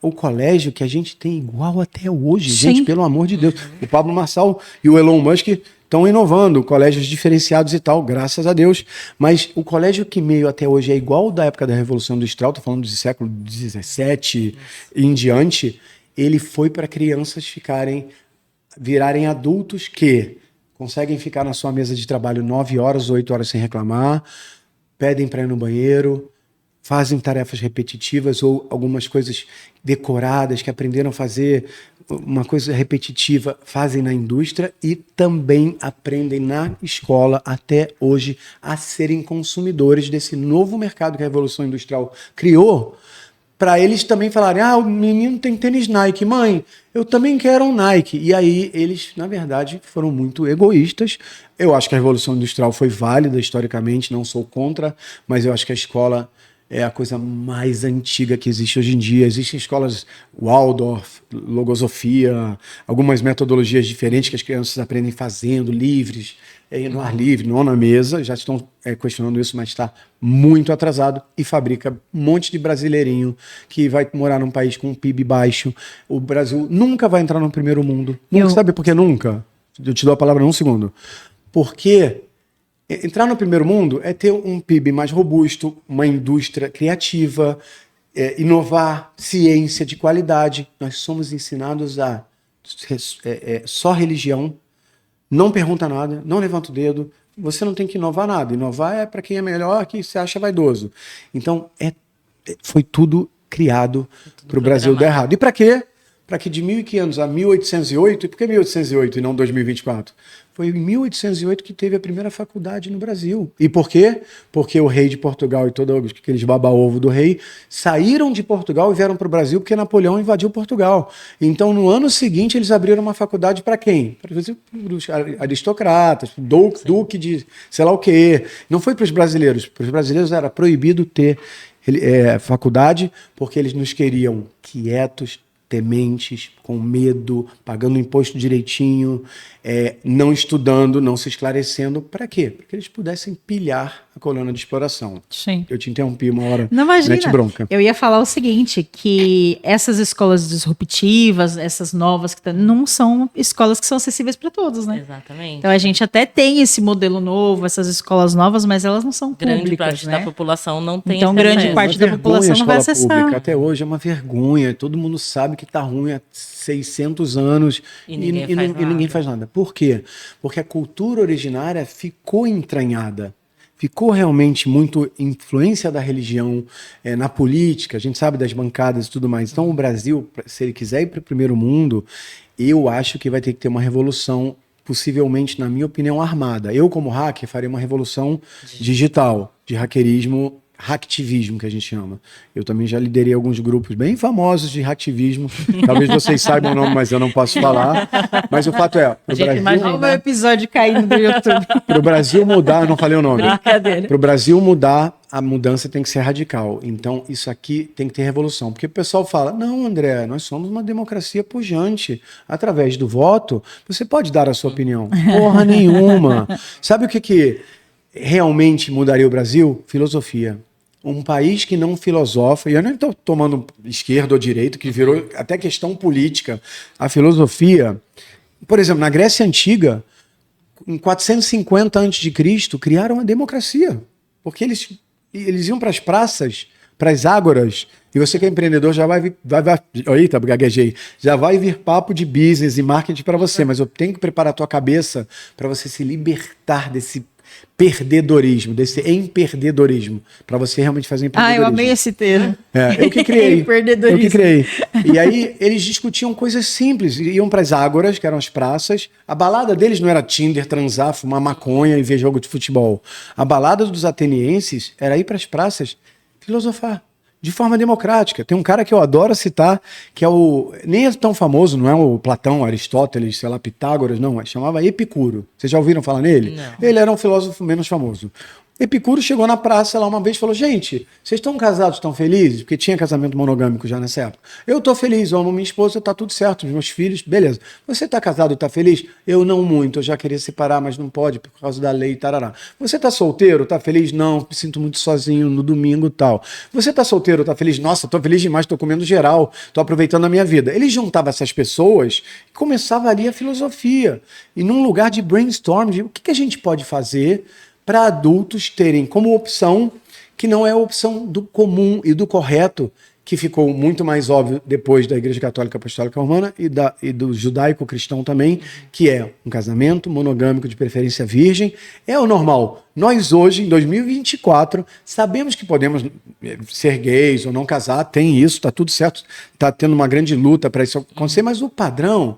o colégio que a gente tem igual até hoje, Sim. gente, pelo amor de Deus. O Pablo Marçal e o Elon Musk estão inovando, colégios diferenciados e tal, graças a Deus. Mas o colégio que meio até hoje é igual da época da Revolução Industrial, estou falando do século XVII em diante, ele foi para crianças virarem adultos que conseguem ficar na sua mesa de trabalho 9 horas, 8 horas sem reclamar, pedem para ir no banheiro, fazem tarefas repetitivas ou algumas coisas decoradas que aprenderam a fazer, uma coisa repetitiva, fazem na indústria e também aprendem na escola até hoje a serem consumidores desse novo mercado que a Revolução Industrial criou, para eles também falarem, o menino tem tênis Nike, mãe, eu também quero um Nike. E aí eles, na verdade, foram muito egoístas. Eu acho que a Revolução Industrial foi válida historicamente, não sou contra, mas eu acho que a escola é a coisa mais antiga que existe hoje em dia. Existem escolas Waldorf, Logosofia, algumas metodologias diferentes que as crianças aprendem fazendo, livres, no ar livre, não na mesa. Já estão questionando isso, mas está muito atrasado e fabrica um monte de brasileirinho que vai morar num país com um PIB baixo. O Brasil nunca vai entrar no primeiro mundo. Sabe por que nunca? Eu te dou a palavra num segundo. Porque entrar no primeiro mundo é ter um PIB mais robusto, uma indústria criativa, inovar, ciência de qualidade. Nós somos ensinados a só religião, não pergunta nada, não levanta o dedo, você não tem que inovar nada. Inovar é para quem é melhor, que se acha vaidoso. Então, foi tudo criado para o Brasil dar errado. E para quê? Para que de 1500 a 1808, e por que 1808 e não 2024? Foi em 1808 que teve a primeira faculdade no Brasil. E por quê? Porque o rei de Portugal e todos aqueles baba-ovo do rei saíram de Portugal e vieram para o Brasil porque Napoleão invadiu Portugal. Então, no ano seguinte, eles abriram uma faculdade para quem? Para os aristocratas, duque de sei lá o quê. Não foi para os brasileiros. Para os brasileiros era proibido ter faculdade porque eles nos queriam quietos, tementes, com medo, pagando imposto direitinho, não estudando, não se esclarecendo. Para quê? Para que eles pudessem pilhar a colônia de exploração. Sim. Eu te interrompi uma hora. Não, imagina. Mete bronca. Eu ia falar o seguinte, que essas escolas disruptivas, essas novas, não são escolas que são acessíveis para todos, né? Exatamente. Então a gente até tem esse modelo novo, essas escolas novas, mas elas não são públicas, Grande parte né? da população não tem Então, esse grande acesso. parte da população não vai acessar. Pública. Até hoje é uma vergonha. Todo mundo sabe que está ruim há 600 anos E ninguém faz nada. Por quê? Porque a cultura originária ficou entranhada. Ficou realmente muito influência da religião na política, a gente sabe das bancadas e tudo mais. Então o Brasil, se ele quiser ir para o primeiro mundo, eu acho que vai ter que ter uma revolução, possivelmente, na minha opinião, armada. Eu, como hacker, faria uma revolução digital, de hackerismo, hacktivismo, que a gente chama. Eu também já liderei alguns grupos bem famosos de hacktivismo. Talvez vocês saibam o nome, mas eu não posso falar. Mas o fato é, Olha o meu episódio caindo do YouTube. para o Brasil mudar, eu não falei o nome. Brincadeira. Para o Brasil mudar, a mudança tem que ser radical. Então, isso aqui tem que ter revolução. Porque o pessoal fala, não, André, nós somos uma democracia pujante. Através do voto, você pode dar a sua opinião. Porra nenhuma. Sabe o que realmente mudaria o Brasil? Filosofia. Um país que não filosofa, e eu nem estou tomando esquerda ou direita, que virou até questão política. A filosofia, por exemplo, na Grécia Antiga, em 450 a.C., criaram a democracia. Porque eles iam para as praças, para as ágoras, e você que é empreendedor já vai eita, gaguejei, já vai vir papo de business e marketing para você, mas eu tenho que preparar a tua cabeça para você se libertar desse perdedorismo, desse emperdedorismo, para você realmente fazer empreendedorismo. Eu amei esse termo. Eu que criei. Emperdedorismo. Eu que criei. E aí eles discutiam coisas simples, iam para as ágoras, que eram as praças. A balada deles não era Tinder, transar, fumar maconha e ver jogo de futebol. A balada dos atenienses era ir para as praças filosofar. De forma democrática. Tem um cara que eu adoro citar, que nem é tão famoso, não é o Platão, Aristóteles, sei lá, Pitágoras, não, chamava Epicuro. Vocês já ouviram falar nele? Não. Ele era um filósofo menos famoso. Epicuro chegou na praça lá uma vez e falou, gente, vocês estão casados, estão felizes? Porque tinha casamento monogâmico já nessa época. Eu estou feliz, eu amo minha esposa, está tudo certo, os meus filhos, beleza. Você está casado, está feliz? Eu não muito, eu já queria separar, mas não pode por causa da lei, tarará. Você está solteiro, está feliz? Não, me sinto muito sozinho no domingo e tal. Você está solteiro, está feliz? Nossa, estou feliz demais, estou comendo geral, estou aproveitando a minha vida. Ele juntava essas pessoas e começava ali a filosofia. E num lugar de brainstorm, de o que a gente pode fazer para adultos terem como opção, que não é a opção do comum e do correto, que ficou muito mais óbvio depois da Igreja Católica Apostólica Romana e do judaico-cristão também, que é um casamento monogâmico de preferência virgem. É o normal. Nós hoje, em 2024, sabemos que podemos ser gays ou não casar, tem isso, está tudo certo, está tendo uma grande luta para isso acontecer, mas o padrão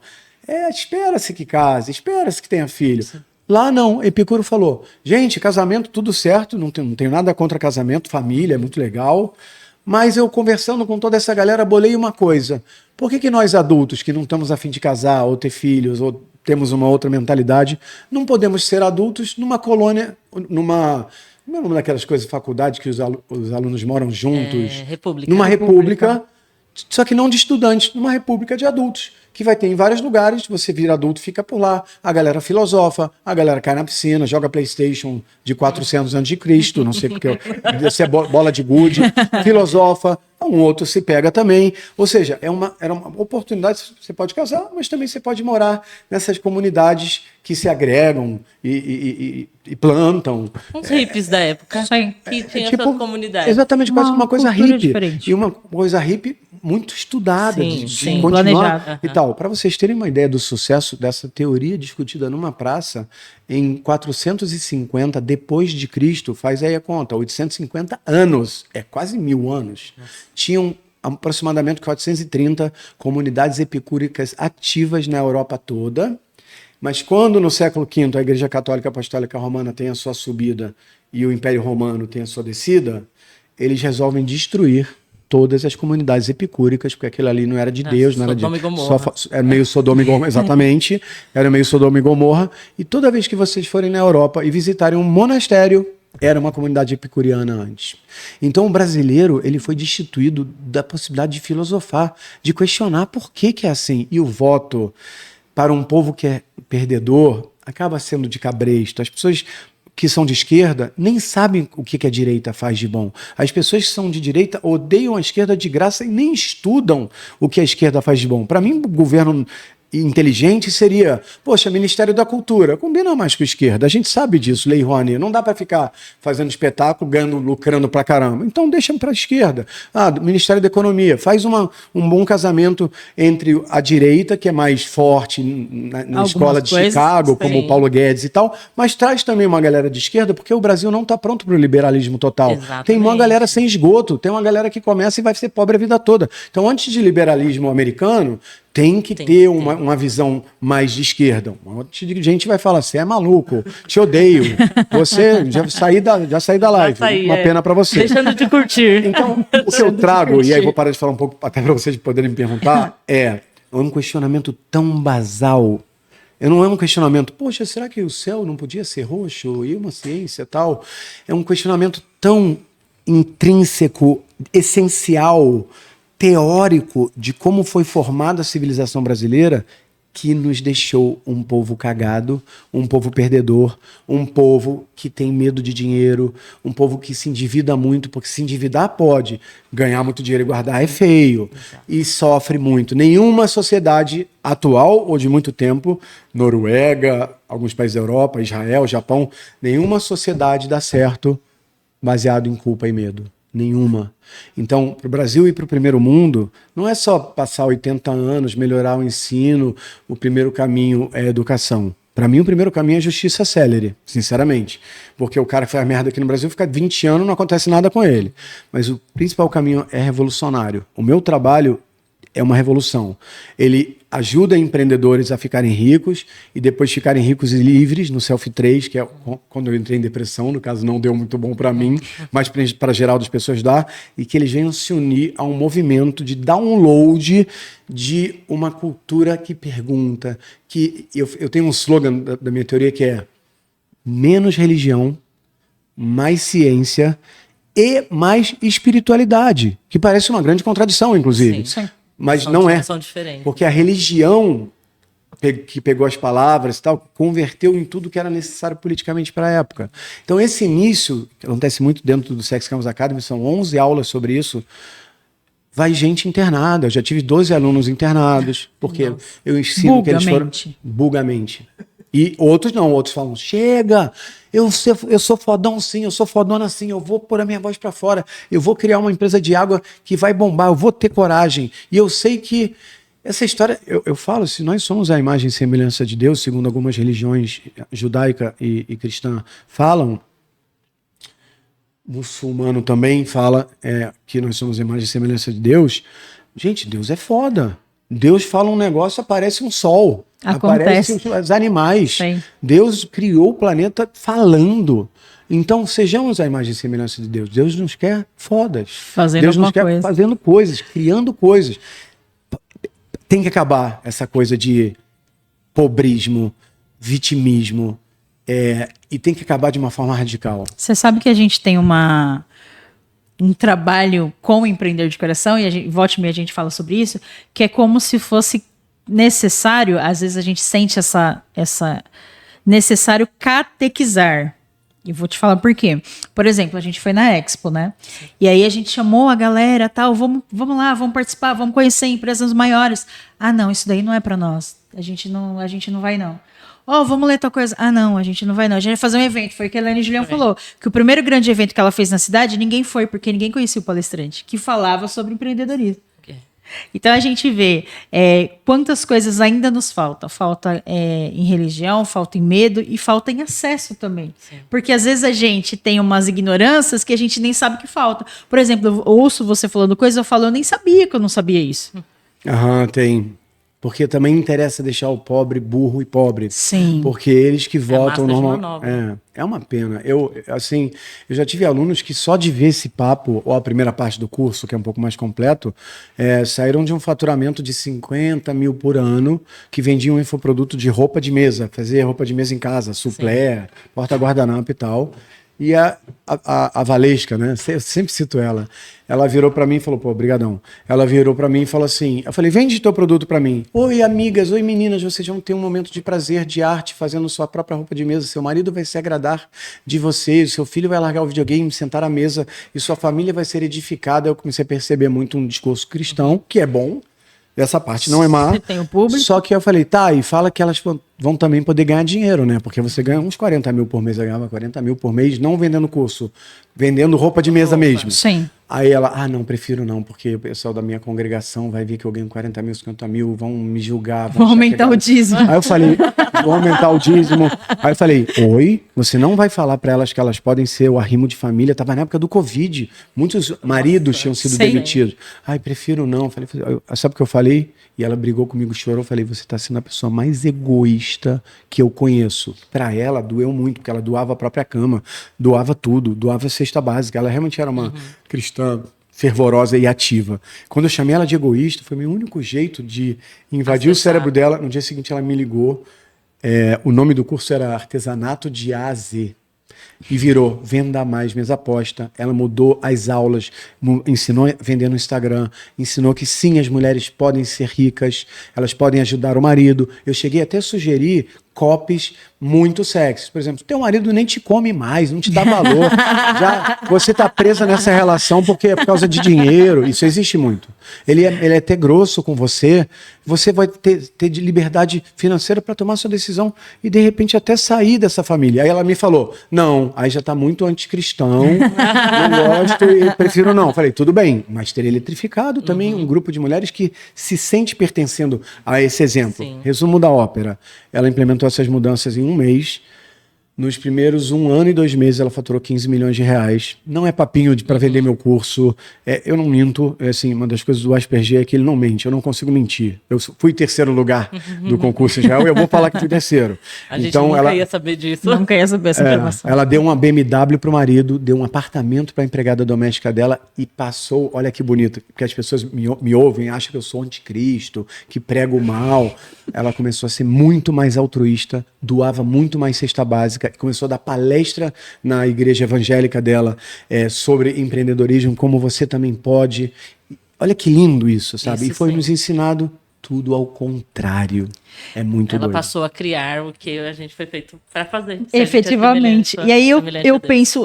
espera-se que case, espera-se que tenha filho. Lá não, Epicuro falou, gente, casamento tudo certo, não tenho nada contra casamento, família, é muito legal, mas eu conversando com toda essa galera, bolei uma coisa, por que nós adultos que não estamos a fim de casar ou ter filhos ou temos uma outra mentalidade, não podemos ser adultos numa colônia, como é o nome daquelas coisas, faculdade que os alunos moram juntos? República. Numa república, só que não de estudantes, numa república de adultos, que vai ter em vários lugares, você vira adulto, fica por lá, a galera filosofa, a galera cai na piscina, joga PlayStation de 400 anos de Cristo, não sei porque, se é bola de gude, filosofa, um outro se pega também, ou seja, era uma oportunidade, você pode casar, mas também você pode morar nessas comunidades que se agregam e plantam. Uns hippies da época, Sim. que tinha suas comunidades. Exatamente, quase uma coisa hippie. Diferente. E uma coisa hippie muito estudada, Sim, de sim. continuar Planejada. e tal. Para vocês terem uma ideia do sucesso dessa teoria discutida numa praça, em 450 depois de Cristo, faz aí a conta, 850 anos, é quase 1000 anos, tinham aproximadamente 430 comunidades epicúricas ativas na Europa toda. Mas quando no século V a Igreja Católica Apostólica Romana tem a sua subida e o Império Romano tem a sua descida, eles resolvem destruir todas as comunidades epicúricas, porque aquilo ali não era de Deus, não era de... Sodoma e Gomorra. Era meio Sodoma e Gomorra, exatamente, era meio Sodoma e Gomorra, e toda vez que vocês forem na Europa e visitarem um monastério, era uma comunidade epicuriana antes. Então o brasileiro, ele foi destituído da possibilidade de filosofar, de questionar por que é assim. E o voto para um povo que é perdedor acaba sendo de cabresto. As pessoas que são de esquerda nem sabem o que a direita faz de bom. As pessoas que são de direita odeiam a esquerda de graça e nem estudam o que a esquerda faz de bom. Para mim, o governo inteligente seria, poxa, Ministério da Cultura, combina mais com a esquerda, a gente sabe disso, Lei Rouanet, não dá para ficar fazendo espetáculo, ganhando, lucrando pra caramba, então deixa para a esquerda. Ministério da Economia, faz um bom casamento entre a direita, que é mais forte na escola de Chicago, como o Paulo Guedes e tal, mas traz também uma galera de esquerda, porque o Brasil não está pronto para o liberalismo total. Exatamente. Tem uma galera sem esgoto, tem uma galera que começa e vai ser pobre a vida toda. Então, antes de liberalismo americano, tem que ter uma visão mais de esquerda. Um monte de gente vai falar, você é maluco, te odeio, você já saí da live, uma pena para você. Deixando de curtir. Então, o que eu trago, e aí vou parar de falar um pouco, até para vocês poderem me perguntar, é um questionamento tão basal. Não é um questionamento, poxa, será que o céu não podia ser roxo? E uma ciência e tal? É um questionamento tão intrínseco, essencial, teórico de como foi formada a civilização brasileira, que nos deixou um povo cagado, um povo perdedor, um povo que tem medo de dinheiro, um povo que se endivida muito, porque se endividar pode, ganhar muito dinheiro e guardar é feio, e sofre muito. Nenhuma sociedade atual ou de muito tempo, Noruega, alguns países da Europa, Israel, Japão, nenhuma sociedade dá certo baseado em culpa e medo. Nenhuma. Então, para o Brasil e para o primeiro mundo, não é só passar 80 anos, melhorar o ensino, o primeiro caminho é a educação. Para mim, o primeiro caminho é justiça célere, sinceramente. Porque o cara que faz merda aqui no Brasil fica 20 anos e não acontece nada com ele. Mas o principal caminho é revolucionário. O meu trabalho é uma revolução. Ele ajuda empreendedores a ficarem ricos e depois ficarem ricos e livres no Selfie 3, que é quando eu entrei em depressão, no caso não deu muito bom para mim, mas para geral das pessoas dá, e que eles venham se unir a um movimento de download de uma cultura que pergunta, que eu tenho um slogan da minha teoria que é menos religião, mais ciência e mais espiritualidade, que parece uma grande contradição, inclusive. Sim. Mas não é, diferentes. Porque a religião que pegou as palavras e tal, converteu em tudo que era necessário politicamente para a época. Então esse início, que acontece muito dentro do Sex Campus Academy, são 11 aulas sobre isso, vai gente internada. Eu já tive 12 alunos internados, porque eu ensino que eles foram... Bugamente. E outros não, outros falam, chega, eu sou fodão sim, eu sou fodona sim, eu vou pôr a minha voz para fora, eu vou criar uma empresa de água que vai bombar, eu vou ter coragem. E eu sei que essa história, eu falo, se nós somos a imagem e semelhança de Deus, segundo algumas religiões judaica e cristã falam, muçulmano também fala que nós somos a imagem e semelhança de Deus. Gente, Deus é foda. Deus fala um negócio, aparece um sol. Aparecem os animais. Sim. Deus criou o planeta falando. Então, sejamos a imagem e semelhança de Deus. Deus nos quer fodas. Deus nos quer fazendo coisas, criando coisas. Tem que acabar essa coisa de pobrismo, vitimismo, e tem que acabar de uma forma radical. Você sabe que a gente tem um trabalho com o empreendedor de coração, e volte e meia a gente fala sobre isso, que é como se fosse necessário, às vezes a gente sente essa necessário catequizar. E vou te falar por quê. Por exemplo, a gente foi na Expo, né? E aí a gente chamou a galera, tal, vamos lá, vamos participar, vamos conhecer empresas maiores. Ah, não, isso daí não é para nós. A gente não vai, não. Vamos ler tal coisa. Ah, não, a gente não vai, não. A gente vai fazer um evento. Foi o que a Helene Julião falou. Que o primeiro grande evento que ela fez na cidade, ninguém foi, porque ninguém conhecia o palestrante, que falava sobre empreendedorismo. Então a gente vê quantas coisas ainda nos faltam. Falta em religião, falta em medo e falta em acesso também. Sim. Porque às vezes a gente tem umas ignorâncias que a gente nem sabe que falta. Por exemplo, eu ouço você falando coisa, eu nem sabia que eu não sabia isso. Tem. Porque também interessa deixar o pobre burro e pobre. Sim. Porque eles que votam normalmente. É uma pena. Eu já tive alunos que só de ver esse papo, ou a primeira parte do curso, que é um pouco mais completo, saíram de um faturamento de 50 mil por ano, que vendiam um infoproduto de roupa de mesa, fazer roupa de mesa em casa, suplé, porta-guardanapo e tal. E a Valesca, né? Eu sempre cito ela. Ela virou pra mim e falou, pô, brigadão. Ela virou pra mim e falou assim, eu falei, vende teu produto pra mim. Oi, amigas, oi, meninas, vocês vão ter um momento de prazer, de arte, fazendo sua própria roupa de mesa. Seu marido vai se agradar de vocês, seu filho vai largar o videogame, sentar à mesa e sua família vai ser edificada. Eu comecei a perceber muito um discurso cristão, que é bom. Essa parte não é má. Você tem o público. Só que eu falei, tá, e fala que elas vão também poder ganhar dinheiro, né? Porque você ganha uns 40 mil por mês, eu ganhava 40 mil por mês, não vendendo curso, vendendo roupa de mesa mesmo. Sim. Aí ela, não, prefiro não, porque o pessoal da minha congregação vai ver que eu ganho 40 mil, 50 mil, vão me julgar. Vão aumentar o dízimo. Aí eu falei, vou aumentar o dízimo. Aí eu falei, oi, você não vai falar para elas que elas podem ser o arrimo de família? Tava na época do Covid, muitos maridos tinham sido demitidos. Ai, prefiro não. Falei, sabe o que eu falei? E ela brigou comigo, chorou. Eu falei, você está sendo a pessoa mais egoísta que eu conheço. Para ela, doeu muito, porque ela doava a própria cama, doava tudo, doava a cesta básica. Ela realmente era uma cristã fervorosa e ativa. Quando eu chamei ela de egoísta, foi meu único jeito de invadir o cérebro dela. No dia seguinte, ela me ligou. O nome do curso era Artesanato de A a Z. E virou Venda Mais Mesa Aposta. Ela mudou as aulas, ensinou a vender no Instagram, ensinou que sim, as mulheres podem ser ricas, elas podem ajudar o marido. Eu cheguei até a sugerir copies muito sexys. Por exemplo, teu marido nem te come mais, não te dá valor. Já você tá presa nessa relação porque é por causa de dinheiro. Isso existe muito. Ele é até grosso com você. Você vai ter de liberdade financeira para tomar sua decisão e de repente até sair dessa família. Aí ela me falou, não, aí já tá muito anticristão, não gosto e prefiro não. Falei, tudo bem, mas ter eletrificado também um grupo de mulheres que se sente pertencendo a esse exemplo. Sim. Resumo da ópera. Ela implementou essas mudanças em um mês. Nos primeiros 1 ano e 2 meses, ela faturou 15 milhões de reais. Não é papinho para vender meu curso. Eu não minto. Assim, uma das coisas do Asperger é que ele não mente. Eu não consigo mentir. Eu fui 3º lugar do concurso em Israel e eu vou falar que fui 3º. A gente nunca ia saber disso. Nunca ia saber essa informação. Ela deu uma BMW pro marido, deu um apartamento para a empregada doméstica dela e passou, olha que bonito, porque as pessoas me ouvem, acham que eu sou anticristo, que prego o mal. Ela começou a ser muito mais altruísta, doava muito mais cesta básica, começou a dar palestra na igreja evangélica dela sobre empreendedorismo, como você também pode. Olha que lindo isso, sabe? Isso, e foi sim. nos ensinado tudo ao contrário. É muito doido. Ela passou a criar o que a gente foi feito para fazer. Efetivamente. E aí eu penso,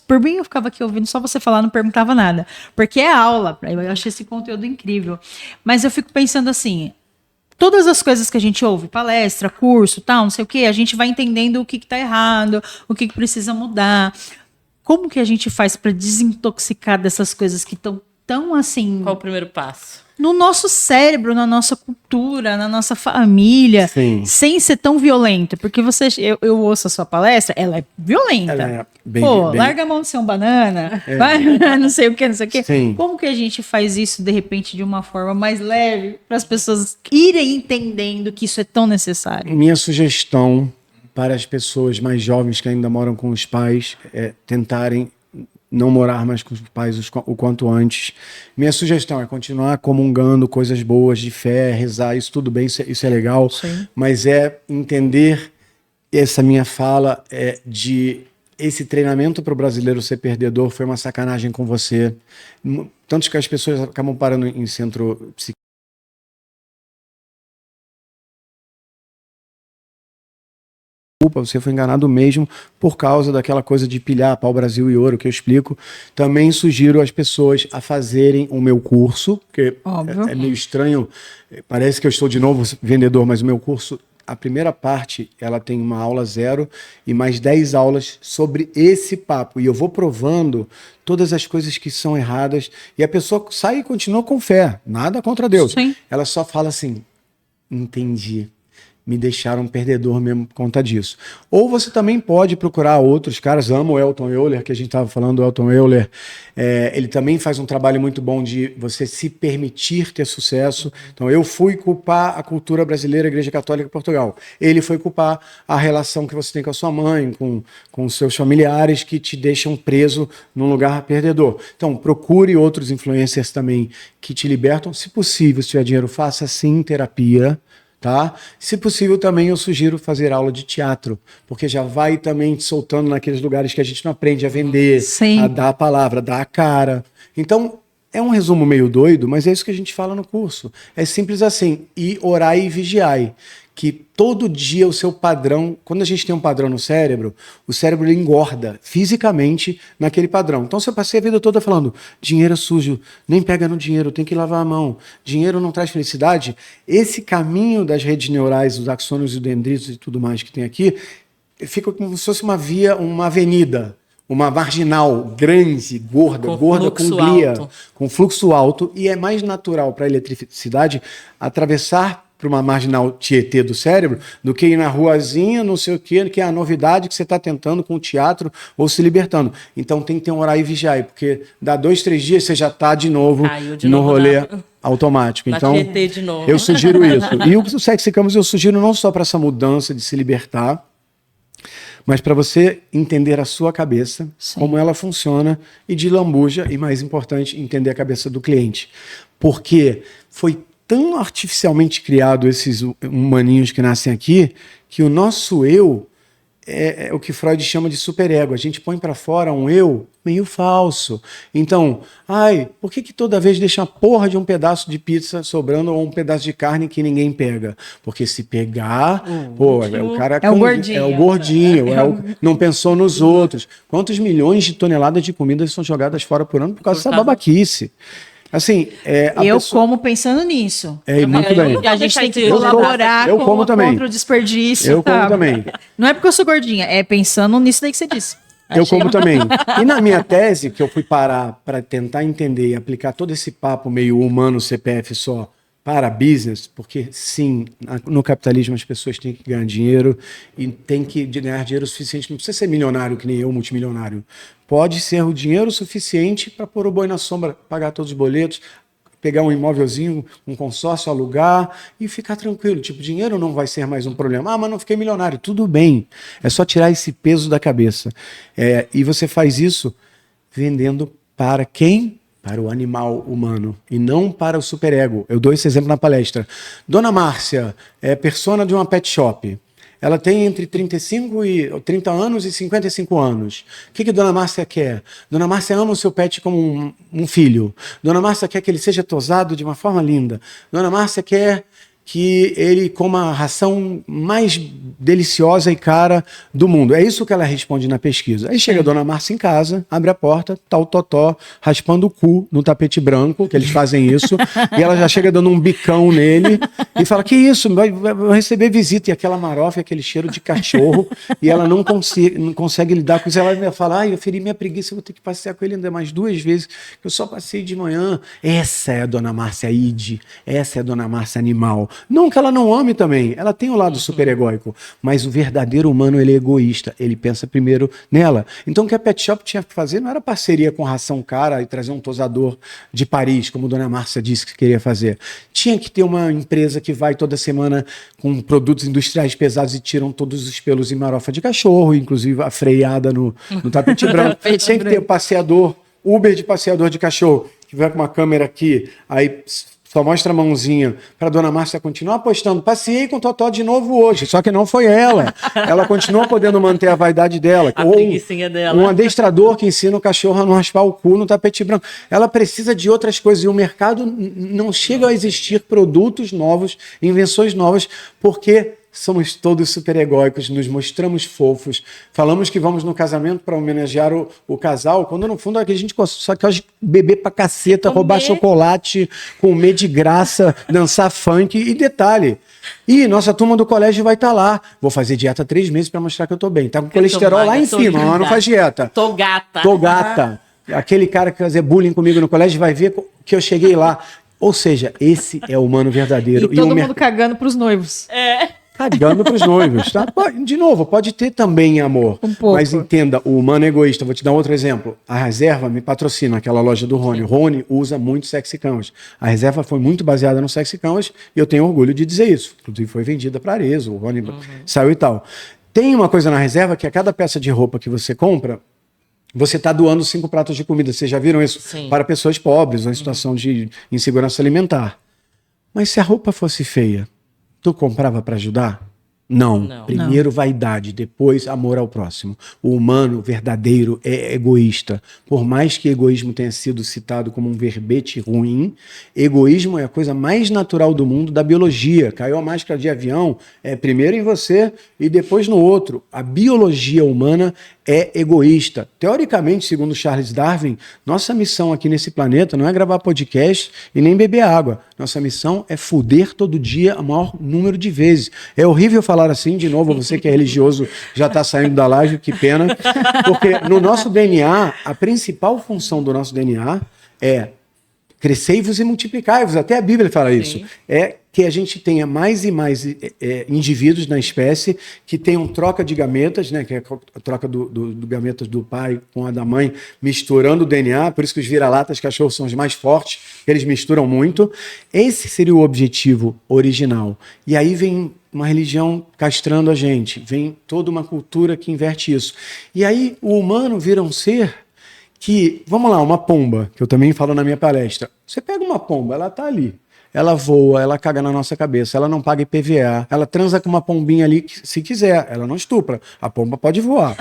por mim eu ficava aqui ouvindo só você falar, não perguntava nada. Porque é aula, eu achei esse conteúdo incrível. Mas eu fico pensando assim, todas as coisas que a gente ouve, palestra, curso, tal, não sei o quê, a gente vai entendendo o que tá errado, o que precisa mudar. Como que a gente faz para desintoxicar dessas coisas que estão tão assim... Qual o primeiro passo? No nosso cérebro, na nossa cultura, na nossa família, Sim. sem ser tão violento. Porque eu ouço a sua palestra, ela é violenta. Ela é bem, larga a mão de ser um banana, vai, não sei o que, não sei o que. Sim. Como que a gente faz isso, de repente, de uma forma mais leve, para as pessoas irem entendendo que isso é tão necessário? Minha sugestão para as pessoas mais jovens que ainda moram com os pais é tentarem não morar mais com os pais o quanto antes. Minha sugestão é continuar comungando coisas boas de fé, rezar, isso tudo bem, isso é legal, Sim. mas é entender essa minha fala de esse treinamento para o brasileiro ser perdedor foi uma sacanagem com você. Tanto que as pessoas acabam parando em centro psiquiátrico. Você foi enganado mesmo por causa daquela coisa de pilhar pau, Brasil e ouro, que eu explico. Também sugiro às pessoas a fazerem o meu curso, porque é meio estranho, parece que eu estou de novo vendedor, mas o meu curso, a primeira parte, ela tem uma aula 0 e mais 10 aulas sobre esse papo. E eu vou provando todas as coisas que são erradas. E a pessoa sai e continua com fé. Nada contra Deus. Sim. Ela só fala assim, entendi. me deixaram perdedor mesmo por conta disso. Ou você também pode procurar outros caras, amo o Elton Euler, que a gente estava falando, o Elton Euler, ele também faz um trabalho muito bom de você se permitir ter sucesso. Então eu fui culpar a cultura brasileira, a Igreja Católica de Portugal. Ele foi culpar a relação que você tem com a sua mãe, com os seus familiares que te deixam preso num lugar perdedor. Então procure outros influencers também que te libertam. Se possível, se tiver dinheiro, faça sim terapia. Tá? Se possível, também eu sugiro fazer aula de teatro, porque já vai também te soltando naqueles lugares que a gente não aprende a vender, Sim. a dar a palavra, dar a cara. Então, é um resumo meio doido, mas é isso que a gente fala no curso. É simples assim, e orai e vigiai, que todo dia o seu padrão, quando a gente tem um padrão no cérebro, o cérebro ele engorda fisicamente naquele padrão. Então, se eu passei a vida toda falando, dinheiro é sujo, nem pega no dinheiro, tem que lavar a mão, dinheiro não traz felicidade, esse caminho das redes neurais, os axônios e dendritos e tudo mais que tem aqui, fica como se fosse uma via, uma avenida, uma marginal grande, gorda, com glia, com fluxo alto, e é mais natural para a eletricidade atravessar para uma marginal Tietê do cérebro do que ir na ruazinha, não sei o quê, que é a novidade que você está tentando com o teatro ou se libertando. Então tem que ter um orar e vigiar, porque dá 2, 3 dias você já está de novo no rolê automático. Então Tietê de novo. Eu sugiro isso. E o Sexy Campus eu sugiro não só para essa mudança de se libertar, mas para você entender a sua cabeça, sim, como ela funciona, e de lambuja, e mais importante, entender a cabeça do cliente. Porque foi tão artificialmente criado esses humaninhos que nascem aqui, que o nosso eu é o que Freud chama de superego. A gente põe para fora um eu meio falso. Então, por que toda vez deixa a porra de um pedaço de pizza sobrando ou um pedaço de carne que ninguém pega? Porque se pegar, o cara é o gordinho. É o gordinho, não pensou nos outros. Quantos milhões de toneladas de comida são jogadas fora por ano por causa dessa babaquice? Assim, como pensando nisso. Muito bem. A gente tem que colaborar contra o desperdício. Eu como também. Não é porque eu sou gordinha, é pensando nisso daí que você disse. Eu como também. E na minha tese, que eu fui parar para tentar entender e aplicar todo esse papo meio humano, CPF só, para business, porque sim, no capitalismo as pessoas têm que ganhar dinheiro e têm que ganhar dinheiro suficiente. Não precisa ser milionário que nem eu, multimilionário. Pode ser o dinheiro suficiente para pôr o boi na sombra, pagar todos os boletos, pegar um imóvelzinho, um consórcio, alugar e ficar tranquilo. Tipo, dinheiro não vai ser mais um problema. Mas não fiquei milionário. Tudo bem. É só tirar esse peso da cabeça. E você faz isso vendendo para quem? Para o animal humano e não para o superego. Eu dou esse exemplo na palestra. Dona Márcia é persona de uma pet shop. Ela tem entre 30 anos e 55 anos. O que Dona Márcia quer? Dona Márcia ama o seu pet como um filho. Dona Márcia quer que ele seja tosado de uma forma linda. Dona Márcia quer que ele coma a ração mais deliciosa e cara do mundo. É isso que ela responde na pesquisa. Aí chega a Dona Márcia em casa, abre a porta, tá o Totó raspando o cu no tapete branco, que eles fazem isso, e ela já chega dando um bicão nele e fala, que isso, vai receber visita, e aquela marofa, aquele cheiro de cachorro, e ela não consegue lidar com isso. Ela fala, eu feri minha preguiça, eu vou ter que passear com ele ainda mais 2 vezes, que eu só passei de manhã. Essa é a Dona Márcia id, essa é a Dona Márcia animal. Não que ela não ame também, ela tem o lado superegóico, mas o verdadeiro humano ele é egoísta, ele pensa primeiro nela. Então o que a Pet Shop tinha que fazer não era parceria com Ração Cara e trazer um tosador de Paris, como a Dona Márcia disse que queria fazer. Tinha que ter uma empresa que vai toda semana com produtos industriais pesados e tiram todos os pelos e marofa de cachorro, inclusive a freada no tapete branco. Tem que ter o passeador, Uber de passeador de cachorro, que vai com uma câmera aqui, aí só mostra a mãozinha para a Dona Márcia continuar apostando. Passei com o Totó de novo hoje, só que não foi ela. Ela continua podendo manter a vaidade dela. A preguicinha dela. Um adestrador que ensina o cachorro a não raspar o cu no tapete branco. Ela precisa de outras coisas e o mercado não chega a existir produtos novos, invenções novas, porque somos todos superegóicos, nos mostramos fofos, falamos que vamos no casamento para homenagear o casal, quando no fundo a gente só quer beber pra caceta, roubar chocolate, comer de graça, dançar funk e detalhe. E nossa turma do colégio vai estar lá. Vou fazer dieta 3 meses para mostrar que eu tô bem. Tá com colesterol lá em cima, mas não faz dieta. Tô gata. Tô gata. Aquele cara que fazer bullying comigo no colégio vai ver que eu cheguei lá. Ou seja, esse é o humano verdadeiro. E todo mundo cagando pros noivos. cagando pros noivos, tá? De novo, pode ter também amor. Um pouco. Mas entenda, o humano é egoísta. Vou te dar outro exemplo. A Reserva me patrocina, aquela loja do Rony. O Rony usa muito Sexy Canvas. A Reserva foi muito baseada no Sexy Canvas e eu tenho orgulho de dizer isso. Inclusive foi vendida para Arezzo, o Rony saiu e tal. Tem uma coisa na Reserva que a cada peça de roupa que você compra, você está doando 5 pratos de comida. Vocês já viram isso? Sim. Para pessoas pobres, ou em situação de insegurança alimentar. Mas se a roupa fosse feia, tu comprava para ajudar? Não. Primeiro vaidade, depois amor ao próximo. O humano verdadeiro é egoísta. Por mais que egoísmo tenha sido citado como um verbete ruim, egoísmo é a coisa mais natural do mundo, da biologia. Caiu a máscara de avião, primeiro em você e depois no outro. A biologia humana é egoísta. Teoricamente, segundo Charles Darwin, nossa missão aqui nesse planeta não é gravar podcast e nem beber água. Nossa missão é foder todo dia o maior número de vezes. É horrível falar assim, de novo, você que é religioso já está saindo da laje, que pena. Porque no nosso DNA, a principal função do nosso DNA é crescei-vos e multiplicai-vos. Até a Bíblia fala isso. É que a gente tenha mais e mais indivíduos na espécie que tenham troca de gametas, né, que é a troca do gametas do pai com a da mãe, misturando o DNA. Por isso que os vira-latas cachorros são os mais fortes, eles misturam muito. Esse seria o objetivo original. E aí vem uma religião castrando a gente, vem toda uma cultura que inverte isso. E aí o humano vira um ser que, vamos lá, uma pomba, que eu também falo na minha palestra. Você pega uma pomba, ela tá ali. Ela voa, ela caga na nossa cabeça, ela não paga IPVA, ela transa com uma pombinha ali se quiser, ela não estupra, a pomba pode voar.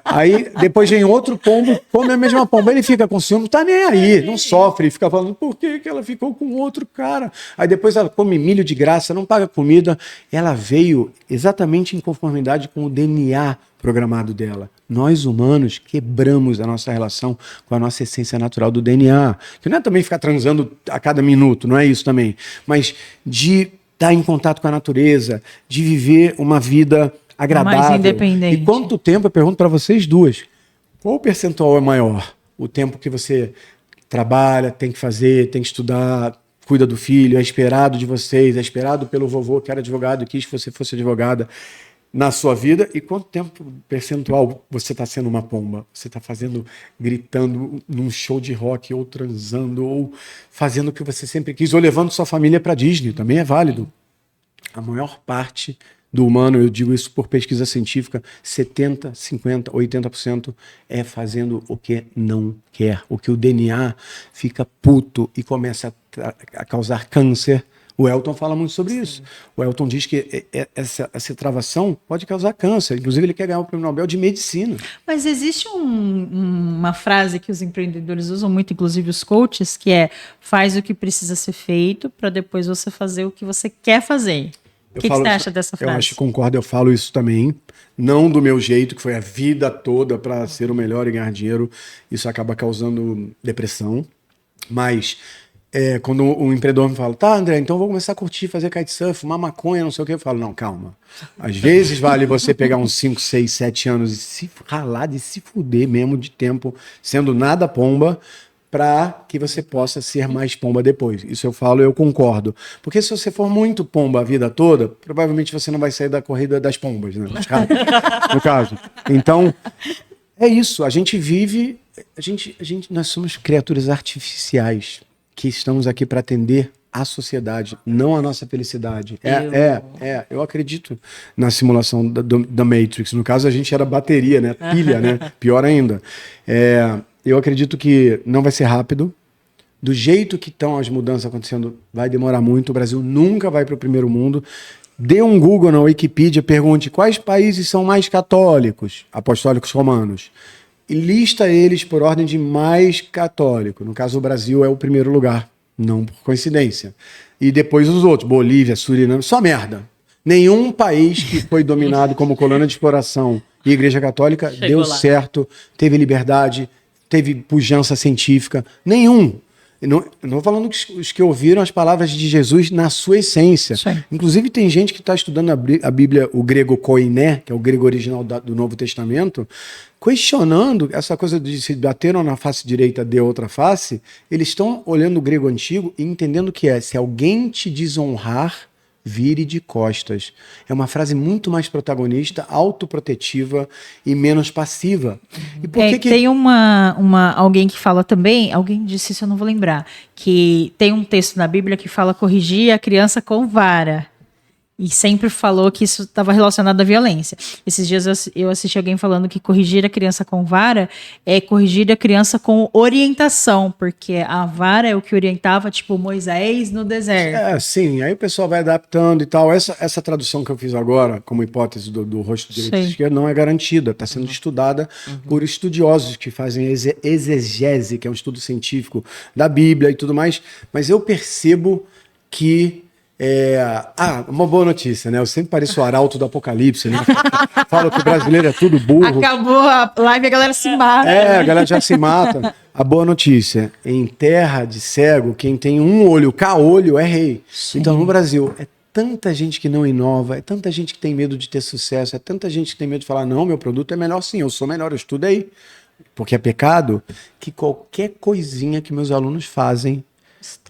Aí depois vem outro pombo, come a mesma pomba, ele fica com ciúme, tá nem aí, não sofre, fica falando por que ela ficou com outro cara. Aí depois ela come milho de graça, não paga comida, ela veio exatamente em conformidade com o DNA programado dela. Nós, humanos, quebramos a nossa relação com a nossa essência natural do DNA. Que não é também ficar transando a cada minuto, não é isso também. Mas de estar em contato com a natureza, de viver uma vida agradável. Mais independente. E quanto tempo, eu pergunto para vocês duas, qual o percentual é maior? O tempo que você trabalha, tem que fazer, tem que estudar, cuida do filho, é esperado de vocês, é esperado pelo vovô que era advogado e quis que você fosse advogada na sua vida, e quanto tempo percentual você está sendo uma pomba? Você está fazendo, gritando num show de rock, ou transando, ou fazendo o que você sempre quis, ou levando sua família para Disney, também é válido. A maior parte do humano, eu digo isso por pesquisa científica, 70%, 50%, 80% é fazendo o que não quer, o que o DNA fica puto e começa a causar câncer. O Elton fala muito sobre isso. O Elton diz que essa travação pode causar câncer. Inclusive, ele quer ganhar o Prêmio Nobel de Medicina. Mas existe uma frase que os empreendedores usam muito, inclusive os coaches, que é: faz o que precisa ser feito para depois você fazer o que você quer fazer. O que você acha dessa frase? Eu acho que concordo, eu falo isso também. Não do meu jeito, que foi a vida toda para ser o melhor e ganhar dinheiro. Isso acaba causando depressão. Mas quando um empreendedor me fala, tá, André, então vou começar a curtir, fazer kitesurf, fumar maconha, não sei o que, eu falo, não, calma. Às vezes vale você pegar uns 5, 6, 7 anos e se ralar, de se fuder mesmo de tempo, sendo nada pomba, para que você possa ser mais pomba depois. Isso eu falo, eu concordo. Porque se você for muito pomba a vida toda, provavelmente você não vai sair da corrida das pombas, né? No caso. Então, é isso. A gente vive... nós somos criaturas artificiais que estamos aqui para atender a sociedade, não a nossa felicidade. Eu acredito na simulação da Matrix. No caso, a gente era bateria, né? Pilha, né? Pior ainda. Eu acredito que não vai ser rápido. Do jeito que estão as mudanças acontecendo, vai demorar muito. O Brasil nunca vai para o primeiro mundo. Dê um Google na Wikipedia, pergunte quais países são mais católicos, apostólicos romanos. E lista eles por ordem de mais católico. No caso, o Brasil é o primeiro lugar, não por coincidência. E depois os outros, Bolívia, Suriname, só merda. Nenhum país que foi dominado como colônia de exploração e Igreja Católica deu certo, teve liberdade, teve pujança científica. Nenhum. Não estou falando os que ouviram as palavras de Jesus na sua essência. Sim. Inclusive, tem gente que está estudando a Bíblia, o grego koiné, que é o grego original do Novo Testamento, questionando essa coisa de se bateram na face direita, dê outra face. Eles estão olhando o grego antigo e entendendo que se alguém te desonrar, vire de costas. É uma frase muito mais protagonista, autoprotetiva e menos passiva. E por que Tem alguém que fala também, alguém disse isso, eu não vou lembrar, que tem um texto na Bíblia que fala corrigir a criança com vara. E sempre falou que isso estava relacionado à violência. Esses dias eu assisti alguém falando que corrigir a criança com vara é corrigir a criança com orientação, porque a vara é o que orientava, tipo, Moisés no deserto. Sim. Aí o pessoal vai adaptando e tal. Essa tradução que eu fiz agora, como hipótese do rosto direito e esquerdo, não é garantida. Está sendo estudada por estudiosos que fazem exegese, que é um estudo científico da Bíblia e tudo mais. Mas eu percebo que uma boa notícia, né? Eu sempre pareço o arauto do apocalipse, né? Falo que o brasileiro é tudo burro. Acabou a live, a galera se mata. A galera já se mata. A boa notícia, em terra de cego, quem tem um olho, caolho, é rei. Sim. Então, no Brasil, é tanta gente que não inova, é tanta gente que tem medo de ter sucesso, é tanta gente que tem medo de falar, não, meu produto é melhor sim, eu sou melhor, eu estudei. Porque é pecado, que qualquer coisinha que meus alunos fazem,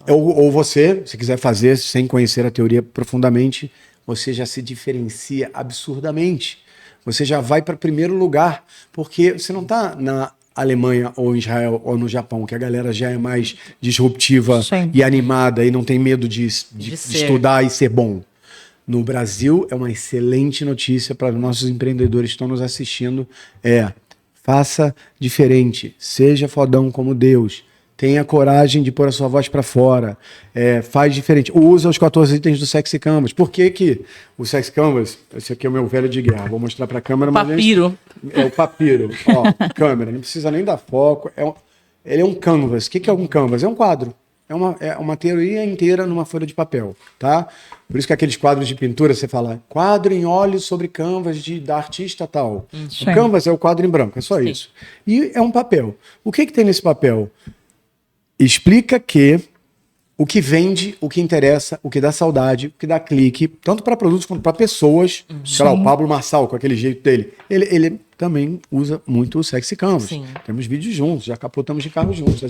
ou você, se quiser fazer sem conhecer a teoria profundamente, você já se diferencia absurdamente. Você já vai para primeiro lugar, porque você não está na Alemanha ou em Israel ou no Japão, que a galera já é mais disruptiva e animada e não tem medo de estudar e ser bom. No Brasil, é uma excelente notícia para os nossos empreendedores que estão nos assistindo. Faça diferente, seja fodão como Deus. Tenha coragem de pôr a sua voz para fora. Faz diferente. Usa os 14 itens do Sexy Canvas. Por que o Sexy Canvas... Esse aqui é o meu velho de guerra. Vou mostrar para a câmera. Papiro. É o papiro. Câmera. Não precisa nem dar foco. Ele é um canvas. O que é um canvas? É um quadro. É uma teoria inteira numa folha de papel. Tá? Por isso que aqueles quadros de pintura, você fala quadro em óleo sobre canvas da artista tal. O canvas é o quadro em branco. É só isso. E é um papel. O que tem nesse papel? Explica que o que vende, o que interessa, o que dá saudade, o que dá clique, tanto para produtos quanto para pessoas. Sei lá, o Pablo Marçal, com aquele jeito dele, ele também usa muito o Sexy Canvas. Sim. Temos vídeos juntos, já capotamos de carro juntos.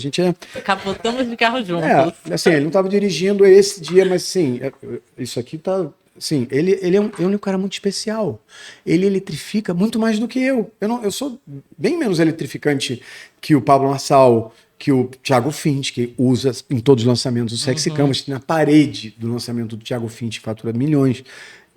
Capotamos de carro juntos. Assim, ele não estava dirigindo esse dia, mas sim, isso aqui tá... Sim, ele é um cara muito especial. Ele eletrifica muito mais do que eu. Eu sou bem menos eletrificante que o Pablo Marçal, que o Thiago Fint, que usa em todos os lançamentos o Sexy Canvas, na parede do lançamento do Thiago Fint, que fatura milhões.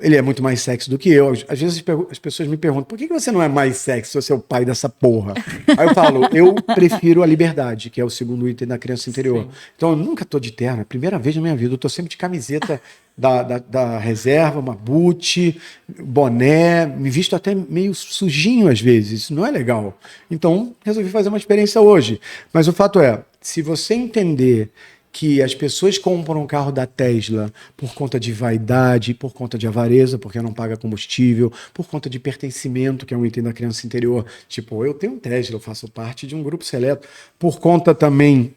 Ele é muito mais sexy do que eu. Às vezes as pessoas me perguntam, por que você não é mais sexy se você é o pai dessa porra? Aí eu falo, eu prefiro a liberdade, que é o segundo item da criança interior. Sim. Então eu nunca tô de terno, é a primeira vez na minha vida, eu tô sempre de camiseta da reserva, uma boot, boné, me visto até meio sujinho às vezes, isso não é legal. Então resolvi fazer uma experiência hoje. Mas o fato é, se você entender que as pessoas compram um carro da Tesla por conta de vaidade, por conta de avareza, porque não paga combustível, por conta de pertencimento, que é um item da criança interior. Tipo, eu tenho um Tesla, eu faço parte de um grupo seleto. Por conta também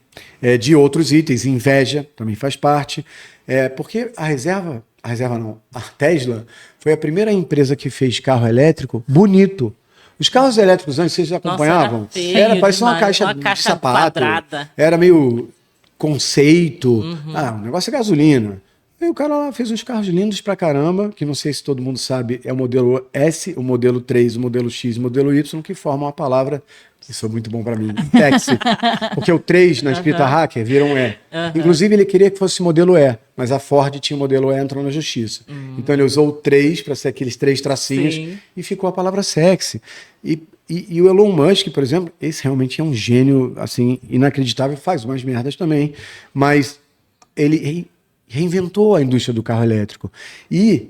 de outros itens, inveja também faz parte. Porque a Tesla foi a primeira empresa que fez carro elétrico bonito. Os carros elétricos antes, vocês acompanhavam? Parecia uma caixa de sapato. Quadrada. Era meio... conceito, o negócio é gasolina. Aí o cara lá fez uns carros lindos pra caramba, que não sei se todo mundo sabe, é o modelo S, o modelo 3, o modelo X, o modelo Y, que formam a palavra, isso é muito bom pra mim, sexy. Porque o 3 na escrita hacker vira um E. Inclusive ele queria que fosse modelo E, mas a Ford tinha o modelo E, entrou na justiça. Então ele usou o 3 para ser aqueles 3 tracinhos e ficou a palavra sexy. E o Elon Musk, por exemplo, esse realmente é um gênio assim, inacreditável, faz umas merdas também, mas ele reinventou a indústria do carro elétrico. E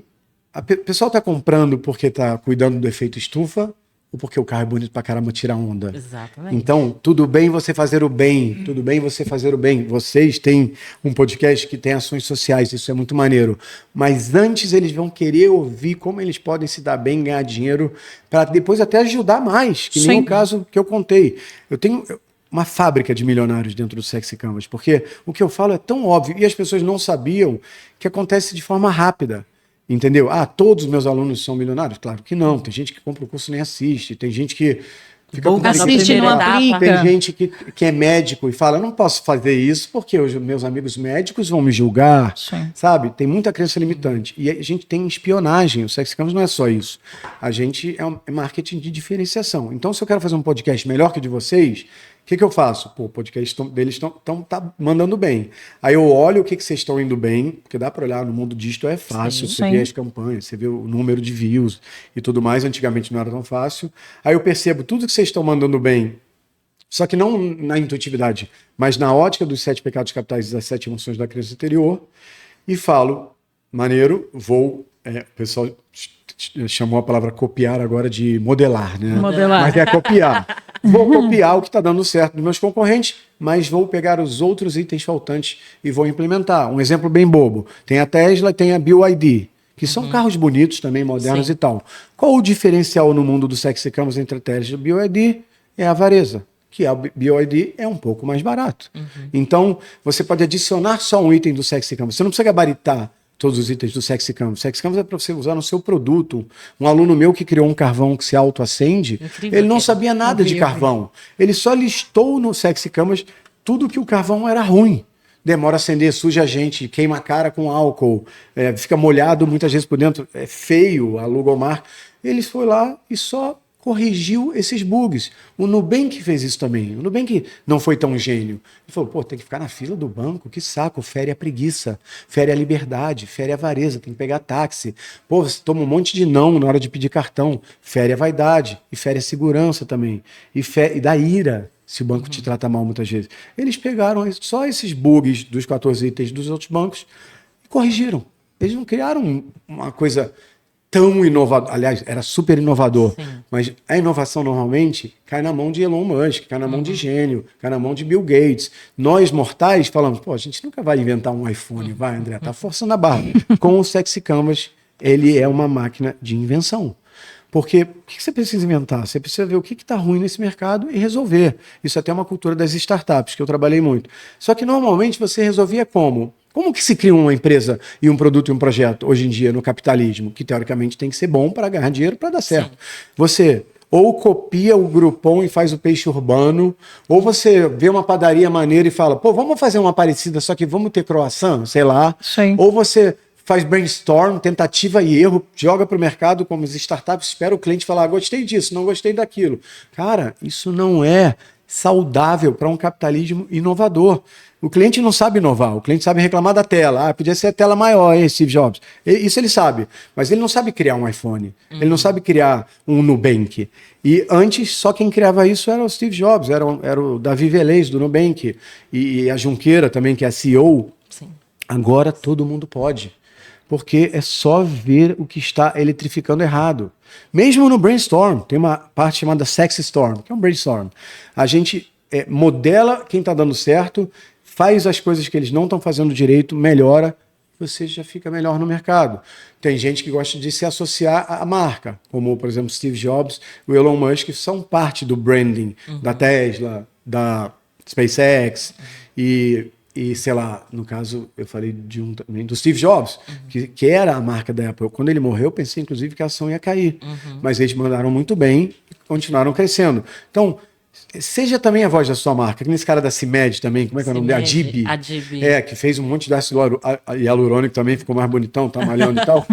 o pessoal está comprando porque está cuidando do efeito estufa ou porque o carro é bonito pra caramba, tira onda. Exatamente. Então, tudo bem você fazer o bem, tudo bem você fazer o bem. Vocês têm um podcast que tem ações sociais, isso é muito maneiro. Mas antes eles vão querer ouvir como eles podem se dar bem, ganhar dinheiro, para depois até ajudar mais, que nem o caso que eu contei. Eu tenho uma fábrica de milionários dentro do Sexy Canvas, porque o que eu falo é tão óbvio, e as pessoas não sabiam que acontece de forma rápida. Entendeu? Todos os meus alunos são milionários? Claro que não. Tem gente que compra o curso e nem assiste. Tem gente que Fica com assiste e não aplica. Tem gente que é médico e fala, não posso fazer isso porque os meus amigos médicos vão me julgar, sabe? Tem muita crença limitante. E a gente tem espionagem, o Sexy Canvas não é só isso. A gente é marketing de diferenciação. Então, se eu quero fazer um podcast melhor que o de vocês, o que eu faço? Pô, o podcast deles tá mandando bem. Aí eu olho o que vocês estão indo bem, porque dá para olhar no mundo digital, é fácil. Você vê as campanhas, você vê o número de views e tudo mais. Antigamente não era tão fácil. Aí eu percebo tudo que vocês estão mandando bem, só que não na intuitividade, mas na ótica dos 7 pecados capitais e das 7 emoções da crença anterior, e falo, maneiro, o pessoal chamou a palavra copiar agora de modelar, né? Modelar. Mas é copiar. Vou copiar o que está dando certo dos meus concorrentes, mas vou pegar os outros itens faltantes e vou implementar. Um exemplo bem bobo. Tem a Tesla e tem a BYD, que são carros bonitos também, modernos e tal. Qual o diferencial no mundo do Sexy Canvas entre a Tesla e a BYD? É a avareza, que a BYD é um pouco mais barato. Então, você pode adicionar só um item do Sexy Canvas. Você não precisa gabaritar todos os itens do Sexy Canvas. Sexy Canvas é para você usar no seu produto. Um aluno meu que criou um carvão que se autoacende, ele não sabia nada de carvão. Ele só listou no Sexy Canvas tudo que o carvão era ruim. Demora a acender, suja a gente, queima a cara com álcool, fica molhado muitas vezes por dentro, é feio a logomarca. Ele foi lá e só corrigiu esses bugs. O Nubank fez isso também. O Nubank não foi tão gênio. Ele falou, pô, tem que ficar na fila do banco, que saco, fere a preguiça, fere a liberdade, fere a avareza, tem que pegar táxi. Pô, você toma um monte de não na hora de pedir cartão, fere a vaidade, e fere a segurança também, e dá ira, se o banco te trata mal muitas vezes. Eles pegaram só esses bugs dos 14 itens dos outros bancos e corrigiram. Eles não criaram uma coisa tão inovador, aliás, era super inovador, mas a inovação normalmente cai na mão de Elon Musk, cai na mão de gênio, cai na mão de Bill Gates. Nós, mortais, falamos, pô, a gente nunca vai inventar um iPhone, vai, André, tá forçando a barra. Com o Sexy Canvas, ele é uma máquina de invenção. Porque o que você precisa inventar? Você precisa ver o que está ruim nesse mercado e resolver. Isso até é uma cultura das startups, que eu trabalhei muito. Só que normalmente você resolvia como? Como que se cria uma empresa e um produto e um projeto hoje em dia no capitalismo? Que teoricamente tem que ser bom para ganhar dinheiro para dar certo. Você ou copia o Groupon e faz o peixe urbano, ou você vê uma padaria maneira e fala, pô, vamos fazer uma parecida, só que vamos ter croissant, sei lá. Ou você faz brainstorm, tentativa e erro, joga para o mercado como as startups, espera o cliente falar, gostei disso, não gostei daquilo. Cara, isso não é saudável para um capitalismo inovador. O cliente não sabe inovar, o cliente sabe reclamar da tela. Ah, podia ser a tela maior, hein, Steve Jobs. Isso ele sabe, mas ele não sabe criar um iPhone, ele não sabe criar um Nubank. E antes, só quem criava isso era o Steve Jobs, era o Davi Velez do Nubank, e a Junqueira também, que é a CEO. Agora todo mundo pode, porque é só ver o que está eletrificando errado. Mesmo no brainstorm, tem uma parte chamada Sexy Storm, que é um brainstorm. A gente modela quem está dando certo, faz as coisas que eles não estão fazendo direito, melhora, você já fica melhor no mercado. Tem gente que gosta de se associar à marca, como, por exemplo, Steve Jobs e o Elon Musk, que são parte do branding da Tesla, da SpaceX e, sei lá, no caso, eu falei de um também, do Steve Jobs, que era a marca da Apple. Quando ele morreu, eu pensei, inclusive, que a ação ia cair. Mas eles mandaram muito bem e continuaram crescendo. Então, seja também a voz da sua marca. Que nesse cara da CIMED também, como é que é o nome dele? Adib. Que fez um monte de ácido hialurônico também, ficou mais bonitão, tá malhando e tal.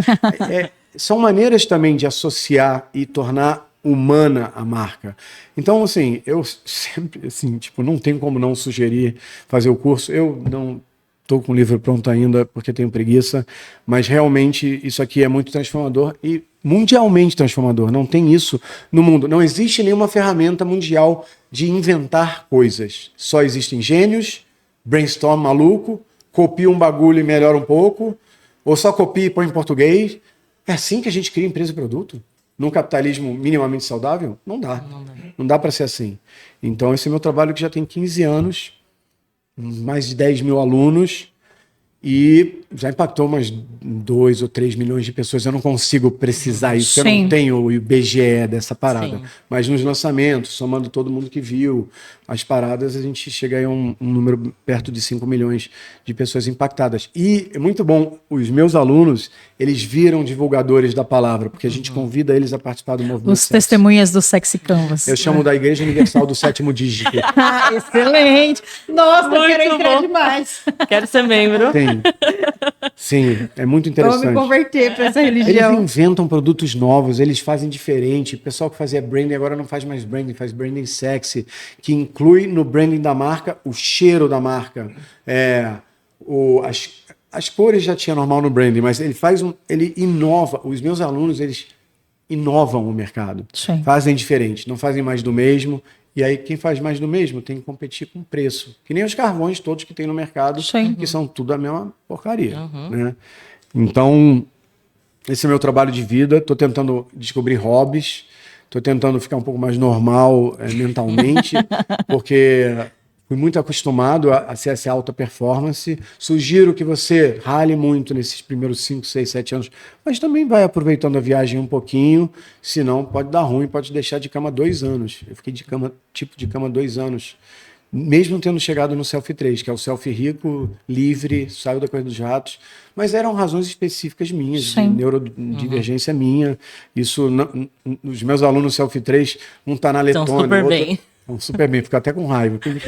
São maneiras também de associar e tornar humana a marca. Então, assim, eu sempre, assim, tipo, não tenho como não sugerir fazer o curso. Eu não estou com o livro pronto ainda porque tenho preguiça, mas realmente isso aqui é muito transformador e mundialmente transformador. Não tem isso no mundo. Não existe nenhuma ferramenta mundial de inventar coisas. Só existem gênios, brainstorm maluco, copia um bagulho e melhora um pouco, ou só copia e põe em português. É assim que a gente cria empresa e produto? Num capitalismo minimamente saudável? Não dá. Não dá para ser assim. Então esse é meu trabalho que já tem 15 anos, mais de 10 mil alunos, E já impactou umas 2 ou 3 milhões de pessoas. Eu não consigo precisar isso, eu não tenho o IBGE dessa parada. Sim. Mas nos lançamentos, somando todo mundo que viu as paradas, a gente chega a um número perto de 5 milhões de pessoas impactadas. E é muito bom, os meus alunos, eles viram divulgadores da palavra, porque a gente convida eles a participar do movimento. Os testemunhas do Sexy Canvas. Eu chamo da Igreja Universal do Sétimo Dígito. Excelente! Nossa, eu quero entrar demais. Quero ser membro. Sim, é muito interessante. Vou me converter para essa religião. Eles inventam produtos novos, eles fazem diferente. O pessoal que fazia branding agora não faz mais branding, faz branding sexy, que inclui no branding da marca o cheiro da marca. As cores já tinha normal no branding, mas ele inova. Os meus alunos, eles inovam o mercado. Sim. Fazem diferente, não fazem mais do mesmo. E aí, quem faz mais do mesmo tem que competir com preço. Que nem os carvões todos que tem no mercado, que são tudo a mesma porcaria. Né? Então, esse é o meu trabalho de vida. Estou tentando descobrir hobbies. Estou tentando ficar um pouco mais normal mentalmente, porque fui muito acostumado a ser essa alta performance. Sugiro que você rale muito nesses primeiros 5, 6, 7 anos, mas também vai aproveitando a viagem um pouquinho, senão pode dar ruim, pode deixar de cama 2 anos. Eu fiquei de cama 2 anos, mesmo tendo chegado no Selfie 3, que é o selfie rico, livre, saiu da coisa dos ratos, mas eram razões específicas minhas, de neurodivergência minha. Isso, os meus alunos Selfie 3, um está na letônia, estão super bem. Super bem, fico até com raiva, fico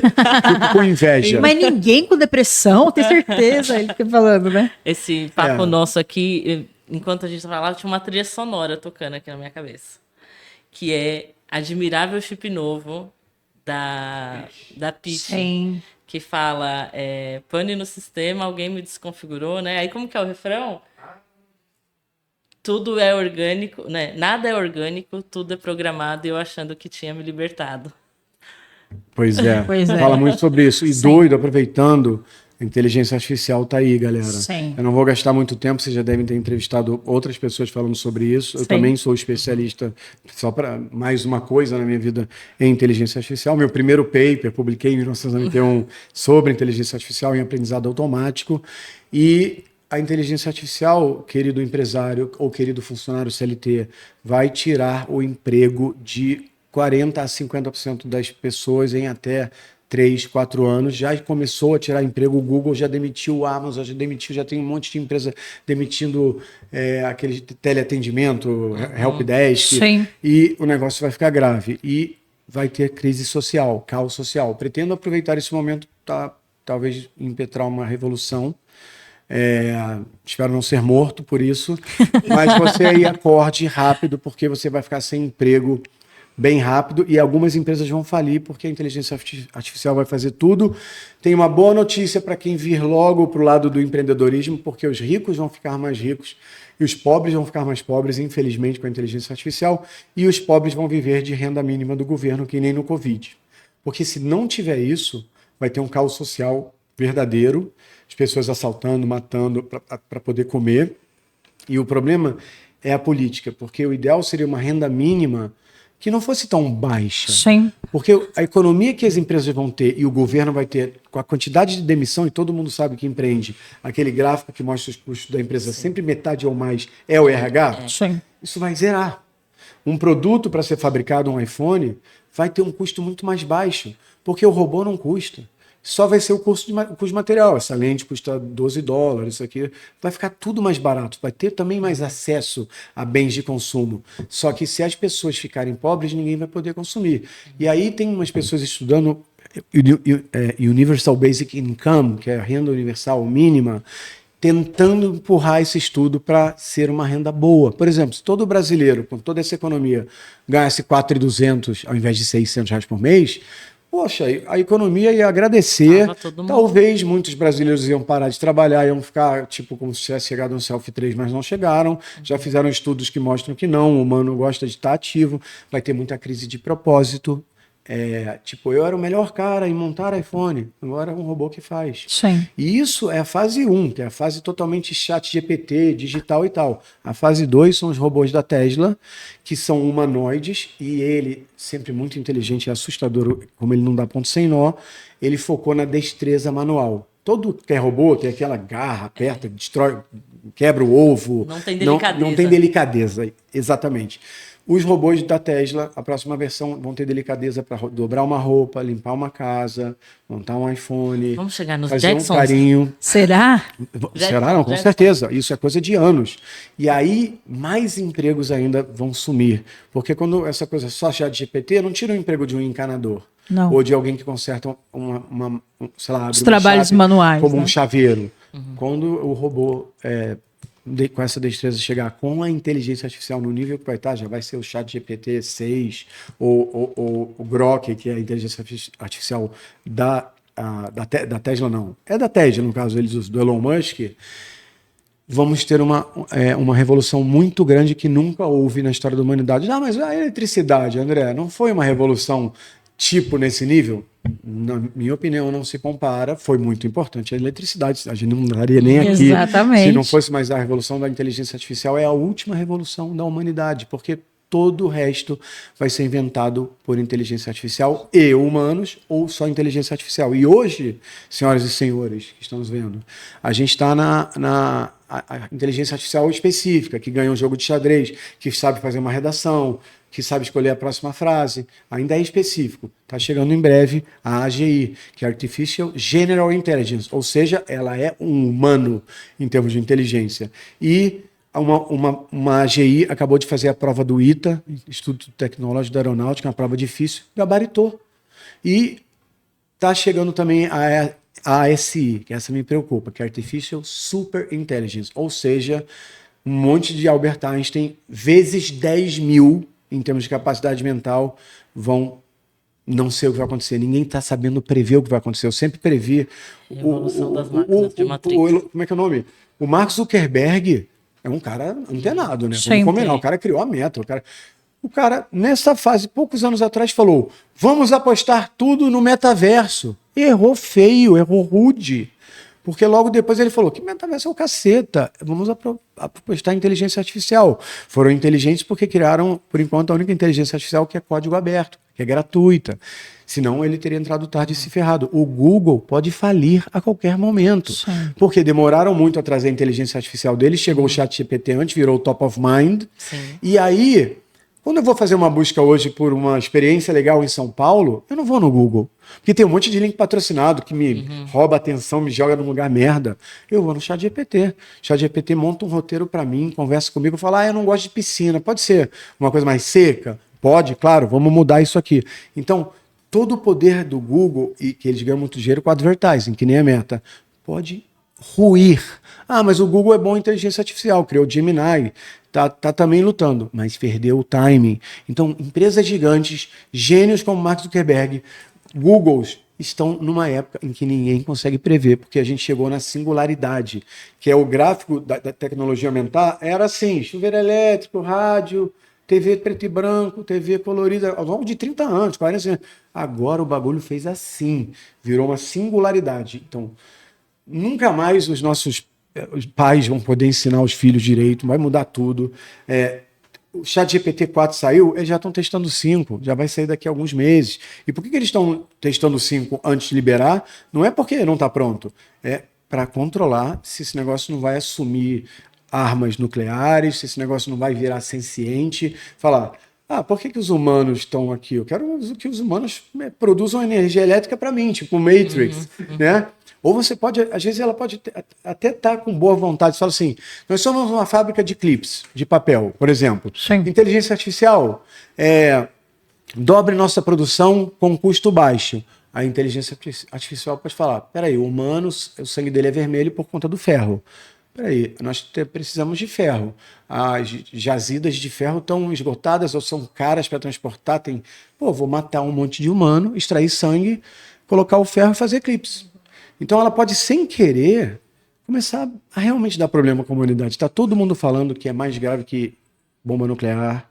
com inveja. Mas ninguém com depressão, tenho certeza, ele fica falando, né? Esse papo nosso aqui, enquanto a gente falava, tinha uma trilha sonora tocando aqui na minha cabeça, que é Admirável Chip Novo, da Pitty, que fala, pane no sistema, alguém me desconfigurou, né? Aí como que é o refrão? Tudo é orgânico, né? Nada é orgânico, tudo é programado, e eu achando que tinha me libertado. Pois é. Fala muito sobre isso. E doido, aproveitando, a inteligência artificial tá aí, galera. Sim. Eu não vou gastar muito tempo, vocês já devem ter entrevistado outras pessoas falando sobre isso. Eu também sou especialista, só para mais uma coisa na minha vida, em inteligência artificial. Meu primeiro paper, publiquei em 1991 sobre inteligência artificial em aprendizado automático. E a inteligência artificial, querido empresário ou querido funcionário CLT, vai tirar o emprego de 40% a 50% das pessoas em até 3, 4 anos. Já começou a tirar emprego, o Google já demitiu, a Amazon já demitiu, já tem um monte de empresa demitindo aquele teleatendimento, Helpdesk, e o negócio vai ficar grave. E vai ter crise social, caos social. Pretendo aproveitar esse momento para talvez impetrar uma revolução. Espero não ser morto por isso, mas você aí acorde rápido, porque você vai ficar sem emprego bem rápido, e algumas empresas vão falir porque a inteligência artificial vai fazer tudo. Tem uma boa notícia para quem vir logo para o lado do empreendedorismo, porque os ricos vão ficar mais ricos e os pobres vão ficar mais pobres, infelizmente, com a inteligência artificial, e os pobres vão viver de renda mínima do governo, que nem no Covid. Porque se não tiver isso, vai ter um caos social verdadeiro, as pessoas assaltando, matando para poder comer. E o problema é a política, porque o ideal seria uma renda mínima que não fosse tão baixa. Sim. Porque a economia que as empresas vão ter e o governo vai ter, com a quantidade de demissão, e todo mundo sabe que empreende, aquele gráfico que mostra os custos da empresa, sempre metade ou mais é o RH, isso vai zerar. Um produto para ser fabricado, um iPhone, vai ter um custo muito mais baixo, porque o robô não custa. Só vai ser o custo de material. Essa lente custa $12, isso aqui vai ficar tudo mais barato, vai ter também mais acesso a bens de consumo. Só que se as pessoas ficarem pobres, ninguém vai poder consumir. E aí tem umas pessoas estudando Universal Basic Income, que é a renda universal mínima, tentando empurrar esse estudo para ser uma renda boa. Por exemplo, se todo brasileiro, com toda essa economia, ganhasse R$4.200 ao invés de R$600 por mês, poxa, a economia ia agradecer, talvez muitos brasileiros iam parar de trabalhar, iam ficar tipo como se tivesse chegado no Selfie 3, mas não chegaram, já fizeram estudos que mostram que não, o humano gosta de estar ativo, vai ter muita crise de propósito, tipo, eu era o melhor cara em montar iPhone, agora é um robô que faz. Sim. E isso é a fase 1, que é a fase totalmente chat GPT, digital e tal. A fase 2 são os robôs da Tesla, que são humanoides, e ele, sempre muito inteligente e assustador, como ele não dá ponto sem nó, ele focou na destreza manual. todo que é robô tem aquela garra, aperta, destrói, quebra o ovo. Não tem delicadeza. Não tem delicadeza, exatamente. Os robôs da Tesla, a próxima versão, vão ter delicadeza para dobrar uma roupa, limpar uma casa, montar um iPhone. Vamos chegar nos fazer Jacksons? um carinho. Será? Será? Não, com certeza. Isso é coisa de anos. E aí, mais empregos ainda vão sumir. Porque quando essa coisa só ChatGPT, não tira o emprego de um encanador. Não. Ou de alguém que conserta sei lá, Os trabalhos manuais. como né? um chaveiro. Quando o robô com essa destreza chegar com a inteligência artificial no nível que vai estar, já vai ser o ChatGPT 6 ou o Grok, que é a inteligência artificial da Tesla, não. É da Tesla, no caso, eles usam do Elon Musk. Vamos ter uma revolução muito grande que nunca houve na história da humanidade. Ah, mas a eletricidade, André, não foi uma revolução tipo nesse nível? Na minha opinião, não se compara. Foi muito importante a eletricidade. A gente não estaria nem aqui. Exatamente. Se não fosse mais a revolução da inteligência artificial. É a última revolução da humanidade, porque todo o resto vai ser inventado por inteligência artificial e humanos, ou só inteligência artificial. E hoje, senhoras e senhores que estamos vendo, a gente está na inteligência artificial específica, que ganha um jogo de xadrez, que sabe fazer uma redação, que sabe escolher a próxima frase, ainda é específico. Está chegando em breve a AGI, que é Artificial General Intelligence, ou seja, ela é um humano em termos de inteligência. E uma AGI acabou de fazer a prova do ITA, Instituto Tecnológico da Aeronáutica, uma prova difícil, gabaritou. E está chegando também a ASI, que essa me preocupa, que é Artificial Super Intelligence, ou seja, um monte de Albert Einstein vezes 10.000 em termos de capacidade mental vão não sei o que vai acontecer. Ninguém está sabendo prever o que vai acontecer. Eu sempre previ Revolução das máquinas de Matrix. como é que é o nome? O Mark Zuckerberg é um cara antenado, né? Vamos combinar. O cara criou a meta. O cara, nessa fase, poucos anos atrás, falou: vamos apostar tudo no metaverso. Errou feio, errou rude. Porque logo depois ele falou que metaverso é o caceta, vamos apostar em inteligência artificial. Foram inteligentes porque criaram, por enquanto, a única inteligência artificial que é código aberto, que é gratuita. Senão ele teria entrado tarde e se ferrado. O Google pode falir a qualquer momento. Sim. Porque demoraram muito a trazer a inteligência artificial deles, chegou o ChatGPT antes, virou o top of mind. Sim. E aí, quando eu vou fazer uma busca hoje por uma experiência legal em São Paulo, eu não vou no Google. Porque tem um monte de link patrocinado que me rouba a atenção, me joga num lugar merda. Eu vou no ChatGPT. ChatGPT monta um roteiro para mim, conversa comigo, fala: eu não gosto de piscina. Pode ser uma coisa mais seca? Pode, claro, vamos mudar isso aqui. Então, todo o poder do Google, e que eles ganham muito dinheiro com advertising, que nem a Meta, pode ruir. Ah, mas o Google é bom em inteligência artificial, criou o Gemini, tá também lutando, mas perdeu o timing. Então, empresas gigantes, gênios como Mark Zuckerberg, Googles, estão numa época em que ninguém consegue prever, porque a gente chegou na singularidade, que é o gráfico da tecnologia aumentar, era assim: chuveiro elétrico, rádio, TV preto e branco, TV colorida, ao longo de 30 anos, 40 anos. Agora o bagulho fez assim, virou uma singularidade. Então, nunca mais os nossos pais vão poder ensinar os filhos direito, vai mudar tudo. O ChatGPT 4 saiu, eles já estão testando 5, já vai sair daqui a alguns meses. E por que eles estão testando 5 antes de liberar? Não é porque não está pronto, é para controlar se esse negócio não vai assumir armas nucleares, se esse negócio não vai virar senciente, falar: por que os humanos estão aqui? Eu quero que os humanos produzam energia elétrica para mim, tipo Matrix, né? Ou você pode, às vezes ela pode até estar com boa vontade, você fala assim: nós somos uma fábrica de clips, de papel, por exemplo. Sim. Inteligência artificial, dobre nossa produção com custo baixo. A inteligência artificial pode falar: peraí, o humano, o sangue dele é vermelho por conta do ferro. Peraí, nós precisamos de ferro. As jazidas de ferro estão esgotadas ou são caras para transportar. Vou matar um monte de humano, extrair sangue, colocar o ferro e fazer clips. Então ela pode, sem querer, começar a realmente dar problema com a humanidade. Está todo mundo falando que é mais grave que bomba nuclear.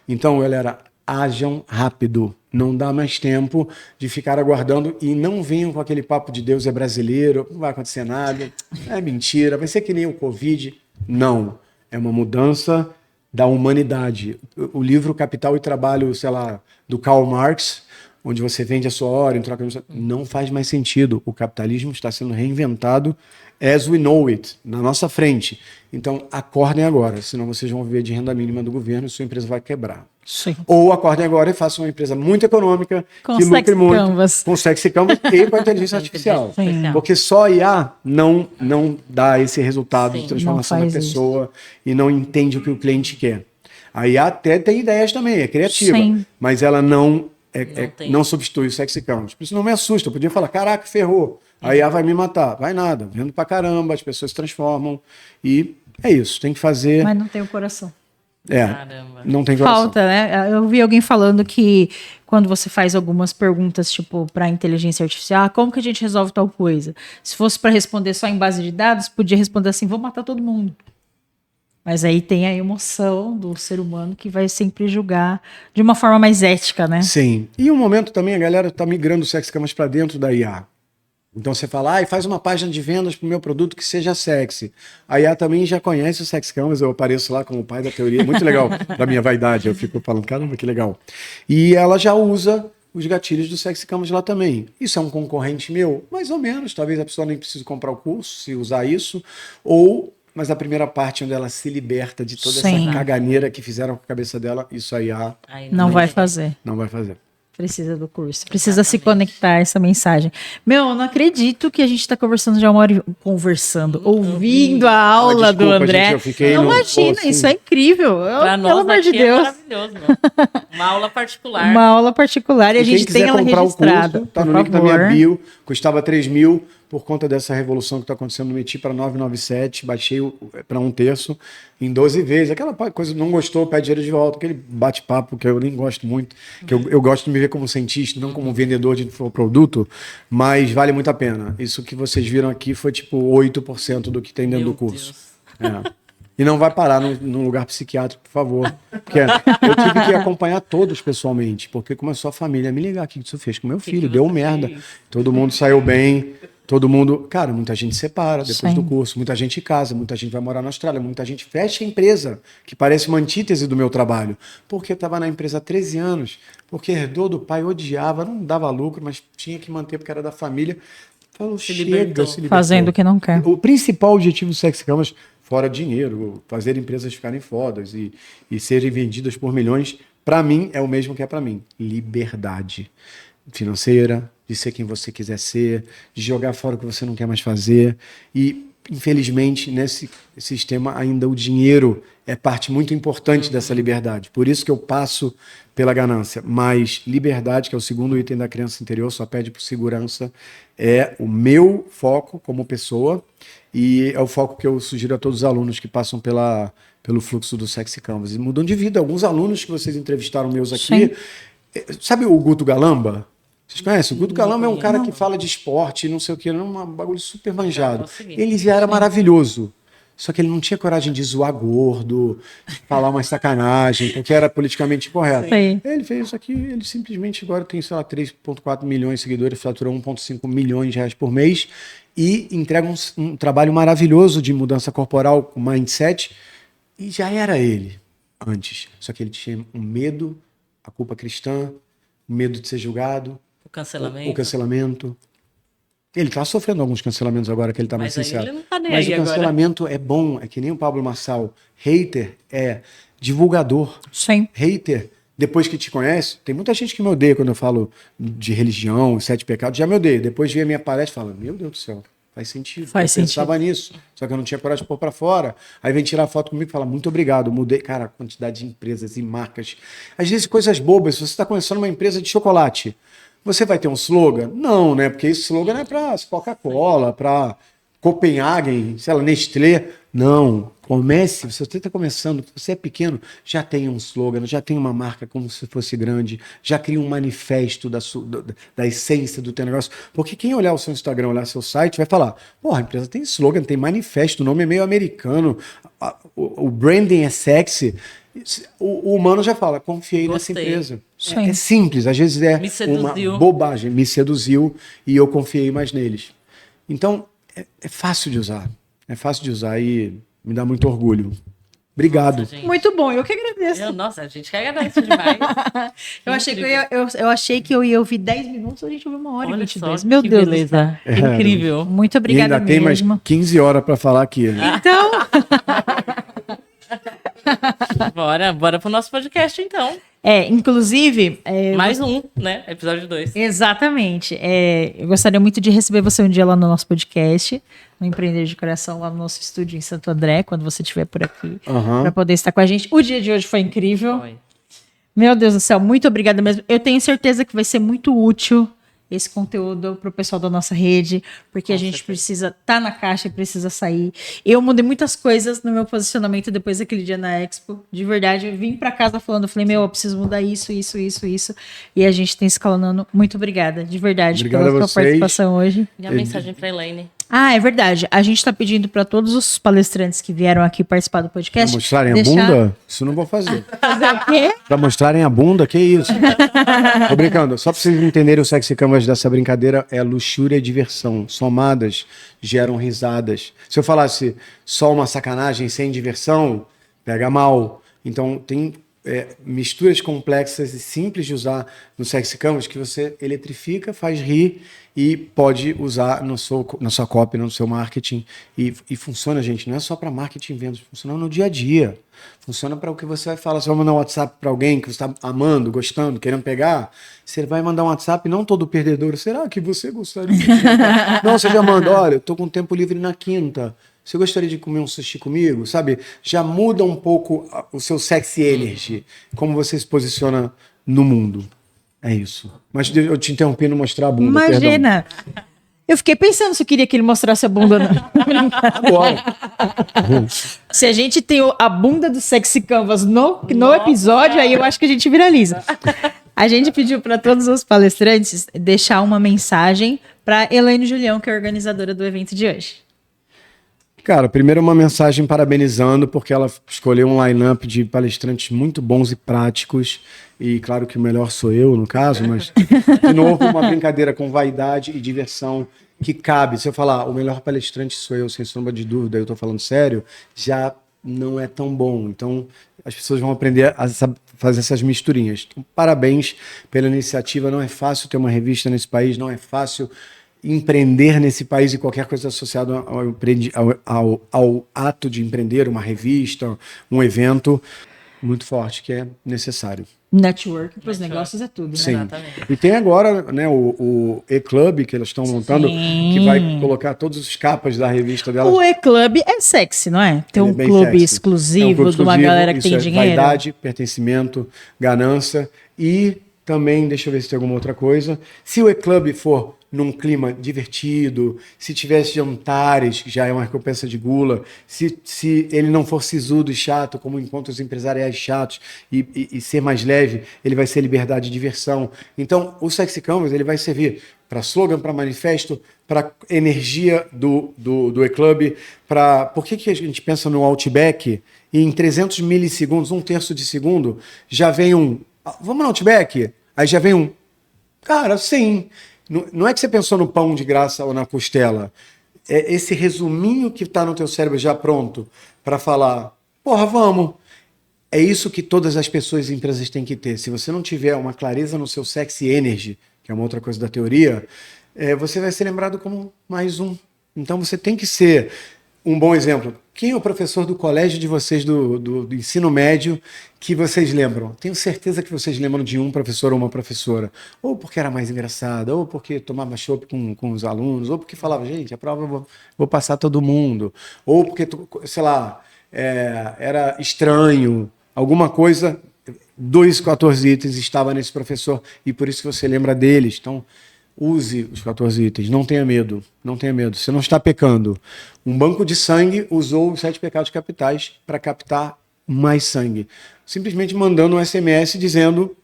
Então, galera, ajam rápido. Não dá mais tempo de ficar aguardando e não venham com aquele papo de Deus é brasileiro, não vai acontecer nada, é mentira, vai ser que nem o Covid. Não, é uma mudança da humanidade. O livro Capital e Trabalho, sei lá, do Karl Marx, onde você vende a sua hora em troca de... Não faz mais sentido. O capitalismo está sendo reinventado as we know it, na nossa frente. Então, acordem agora, senão vocês vão viver de renda mínima do governo e sua empresa vai quebrar. Sim. Ou acordem agora e façam uma empresa muito econômica, Com que lucre muito, Canvas. com Sexy Canvas e com a inteligência artificial. Sim. Porque só IA não dá esse resultado de Sim. transformação da Não faz pessoa e não entende o que o cliente quer. A IA até tem ideias também, é criativa, Sim. mas ela não tem. não substitui o Sexy Canvas. Por isso não me assusta, eu podia falar, caraca, ferrou, a IA vai me matar. Vai nada, vendo pra caramba, as pessoas se transformam e é isso, tem que fazer... Mas não tem o coração. Caramba. Não tem coração. Falta, né? Eu vi alguém falando que quando você faz algumas perguntas, tipo, para inteligência artificial, como que a gente resolve tal coisa? Se fosse para responder só em base de dados, podia responder assim, vou matar todo mundo. Mas aí tem a emoção do ser humano que vai sempre julgar de uma forma mais ética, né? Sim. E um momento também a galera está migrando o Sexy Canvas para dentro da IA. Então você fala, faz uma página de vendas para o meu produto que seja sexy. A IA também já conhece o Sexy Canvas, eu apareço lá como o pai da teoria, muito legal, da minha vaidade, eu fico falando, caramba, que legal. E ela já usa os gatilhos do Sexy Canvas lá também. Isso é um concorrente meu? Mais ou menos, talvez a pessoa nem precise comprar o curso se usar isso, mas a primeira parte onde ela se liberta de toda Sim. essa caganeira que fizeram com a cabeça dela, isso a IA Aí Não vai fazer. não vai fazer. Precisa do curso. Precisa se conectar essa mensagem. Meu, eu não acredito que a gente está conversando já uma hora. Ouvindo a aula do desculpa, André. gente, eu fiquei Não no- imagina, assim. isso é incrível. Pra Pelo nós amor de daqui é Deus. maravilhoso. Uma aula particular. Uma aula particular e a E quem gente quiser tem ela comprar registrada. o curso, tá por no link da favor. minha bio, custava 3 mil, por conta dessa revolução que está acontecendo, meti para 997, baixei para 1/3 em 12 vezes. Aquela coisa, não gostou, pede dinheiro de volta, aquele bate-papo que eu nem gosto muito, que eu gosto de me ver como cientista, não como vendedor de produto, mas vale muito a pena. Isso que vocês viram aqui foi tipo 8% do que tem dentro Meu do curso. Deus. É. E não vai parar num lugar psiquiátrico, por favor. Porque eu tive que acompanhar todos pessoalmente, porque começou a família a me ligar. O que você fez com meu filho? que Deu você merda. fez? Todo mundo saiu bem. Todo mundo... Cara, muita gente separa depois Sim. do curso. Muita gente casa. Muita gente vai morar na Austrália. Muita gente fecha a empresa, que parece uma antítese do meu trabalho. Porque eu estava na empresa há 13 anos. Porque herdou do pai, odiava, não dava lucro, mas tinha que manter porque era da família. Falou, chega, libertou. se libertou. Fazendo o que não quer. O principal objetivo do Sexy Canvas, fora dinheiro, fazer empresas ficarem fodas e serem vendidas por milhões, para mim é o mesmo que é para mim. Liberdade financeira, de ser quem você quiser ser, de jogar fora o que você não quer mais fazer. E, infelizmente, nesse sistema ainda o dinheiro é parte muito importante dessa liberdade. Por isso que eu passo pela ganância. Mas liberdade, que é o segundo item da criança interior, só pede por segurança, é o meu foco como pessoa e é o foco que eu sugiro a todos os alunos que passam pelo fluxo do Sexy Canvas. E mudam de vida. Alguns alunos que vocês entrevistaram meus aqui, sabe o Guto Galamba? Vocês conhecem? O Guto Galamba é um cara que fala de esporte, não sei o que, é um bagulho super manjado. Ele já era maravilhoso. Só que ele não tinha coragem de zoar gordo, falar uma sacanagem, porque era politicamente incorreto. Sim. Ele fez isso aqui, ele simplesmente agora tem, sei lá, 3,4 milhões de seguidores, fatura 1,5 milhões de reais por mês e entrega um trabalho maravilhoso de mudança corporal, com mindset, e já era ele antes. Só que ele tinha um medo, a culpa cristã, o medo de ser julgado, O cancelamento. o cancelamento. Ele está sofrendo alguns cancelamentos agora que ele está mais Mas aí sincero. ele não tá nem Mas aí o agora. cancelamento é bom, é que nem o Pablo Marçal. Hater é divulgador. Sim. Hater, depois que te conhece, tem muita gente que me odeia quando eu falo de religião, 7 pecados, já me odeia. Depois vê a minha palestra e fala, meu Deus do céu, faz sentido. Faz eu sentido. pensava nisso, só que eu não tinha coragem de pôr para fora. Aí vem tirar foto comigo e fala, muito obrigado, mudei. Cara, a quantidade de empresas e marcas. Às vezes coisas bobas, se você está começando uma empresa de chocolate, você vai ter um slogan? Não, né? Porque esse slogan é para Coca-Cola, para Copenhagen, sei lá, Nestlé. Não. Comece, se você está começando, se você é pequeno, já tem um slogan, já tem uma marca como se fosse grande, já cria um manifesto da essência do teu negócio. Porque quem olhar o seu Instagram, olhar seu site, vai falar, porra, a empresa tem slogan, tem manifesto, o nome é meio americano, o branding é sexy. O humano já fala, confiei nessa Gostei. empresa. Sim. É simples, às vezes é Me seduziu. uma bobagem, me seduziu e eu confiei mais neles. Então, é fácil de usar. É fácil de usar e me dá muito orgulho. Obrigado. Nossa, gente. Muito bom, eu que agradeço. Nossa, a gente que agradece demais. Eu achei que eu ia ouvir 10 minutos, a gente ouviu 1 hora e Olha 22. só, Meu que Deus beleza. do céu. Incrível. Muito E obrigada ainda tem mais mesmo. 15 horas para falar aqui. Né? Então, Bora pro nosso podcast, então. inclusive... Mais um, né? Episódio 2. Exatamente. Eu gostaria muito de receber você um dia lá no nosso podcast, no Empreender de Coração, lá no nosso estúdio em Santo André, quando você estiver por aqui, para poder estar com a gente. O dia de hoje foi incrível. Foi. Meu Deus do céu, muito obrigada mesmo. Eu tenho certeza que vai ser muito útil esse conteúdo para o pessoal da nossa rede, porque a gente precisa estar na caixa e precisa sair. Eu mudei muitas coisas no meu posicionamento depois daquele dia na Expo. De verdade, eu vim para casa falando, eu falei, eu preciso mudar isso. E a gente tem escalonando. Muito obrigada, de verdade, Obrigado pela a sua vocês. participação hoje. E a mensagem pra Elaine. Ah, é verdade. A gente está pedindo para todos os palestrantes que vieram aqui participar do podcast. Pra mostrarem a bunda? Isso não vou fazer. Fazer o quê? Pra mostrarem a bunda? Que isso? Tô brincando. Só pra vocês entenderem o sexy canvas dessa brincadeira, é luxúria e diversão. Somadas geram risadas. Se eu falasse só uma sacanagem sem diversão, pega mal. Então tem misturas complexas e simples de usar no sexy canvas que você eletrifica, faz rir e pode usar na sua copy, no seu marketing. E funciona, gente, não é só para marketing e vendas, funciona no dia a dia. Funciona para o que você vai falar. Você vai mandar um WhatsApp para alguém que você está amando, gostando, querendo pegar. Você vai mandar um WhatsApp, não todo perdedor. Será que você gostaria de Não, você já manda, olha, eu tô com tempo livre na quinta. Você gostaria de comer um sushi comigo? Sabe? Já muda um pouco o seu sexy energy, como você se posiciona no mundo. É isso. Mas eu te interrompi no mostrar a bunda. Imagina! Perdão. Eu fiquei pensando se eu queria que ele mostrasse a bunda. Agora. Se a gente tem a bunda do Sexy Canvas no episódio, aí eu acho que a gente viraliza. A gente pediu para todos os palestrantes deixar uma mensagem para Elaine Julião, que é a organizadora do evento de hoje. Cara, primeiro uma mensagem parabenizando, porque ela escolheu um line-up de palestrantes muito bons e práticos, e claro que o melhor sou eu, no caso, mas, de novo, uma brincadeira com vaidade e diversão que cabe. Se eu falar, o melhor palestrante sou eu, sem sombra de dúvida, eu tô falando sério, já não é tão bom. Então, as pessoas vão aprender a fazer essas misturinhas. Então, parabéns pela iniciativa. Não é fácil ter uma revista nesse país, não é fácil empreender nesse país e qualquer coisa associada ao ato de empreender, uma revista, um evento muito forte que é necessário. Network para os negócios é tudo, né? Sim. Exatamente. E tem agora, né, o E-Club que elas estão montando, que vai colocar todas as capas da revista delas. O E-Club é sexy, não é? Tem Ele um é bem clube sexy. exclusivo de uma galera que tem dinheiro. Vaidade, pertencimento, ganância e também, deixa eu ver se tem alguma outra coisa. Se o E-Club for num clima divertido, se tivesse jantares, que já é uma recompensa de gula, se ele não for sisudo e chato, como encontros empresariais chatos, e ser mais leve, ele vai ser liberdade e diversão. Então, o Sexy Canvas ele vai servir para slogan, para manifesto, para energia do E-Club, para... Por que a gente pensa no Outback e em 300 milissegundos, 1/3 de segundo, já vem um... Vamos no Outback? Aí já vem um... Cara, sim... Não é que você pensou no pão de graça ou na costela. É esse resuminho que está no teu cérebro já pronto para falar, porra, vamos. É isso que todas as pessoas e empresas têm que ter. Se você não tiver uma clareza no seu sexy energy, que é uma outra coisa da teoria, você vai ser lembrado como mais um. Então você tem que ser um bom exemplo. Quem é o professor do colégio de vocês, do ensino médio, que vocês lembram? Tenho certeza que vocês lembram de um professor ou uma professora. Ou porque era mais engraçada, ou porque tomava chopp com os alunos, ou porque falava, gente, a prova eu vou passar todo mundo. Ou porque, sei lá, era estranho, alguma coisa, 14 itens estava nesse professor, e por isso que você lembra deles. Então, use os 14 itens, não tenha medo, não tenha medo, você não está pecando. Um banco de sangue usou os 7 pecados capitais para captar mais sangue, simplesmente mandando um SMS dizendo,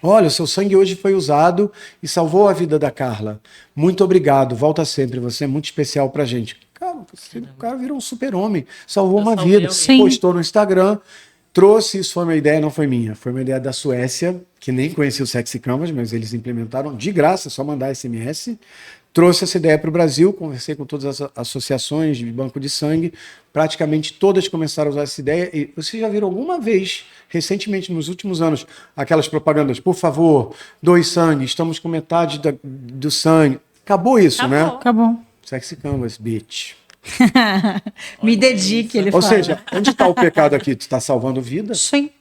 olha, o seu sangue hoje foi usado e salvou a vida da Carla, muito obrigado, volta sempre, você é muito especial pra gente. Cara, o cara virou um super-homem, salvou uma vida, postou no Instagram, trouxe, isso foi uma ideia, não foi minha, foi uma ideia da Suécia, que nem conhecia o Sexy Canvas, mas eles implementaram de graça, só mandar SMS, trouxe essa ideia para o Brasil, conversei com todas as associações de banco de sangue, praticamente todas começaram a usar essa ideia. E vocês já viram alguma vez, recentemente, nos últimos anos, aquelas propagandas, por favor, doe sangue, estamos com metade do sangue. Acabou isso, né? Acabou. Sexy Canvas, bitch. Me dedique, ele Ou fala. seja, onde está o pecado aqui? Tu está salvando vida? Sim.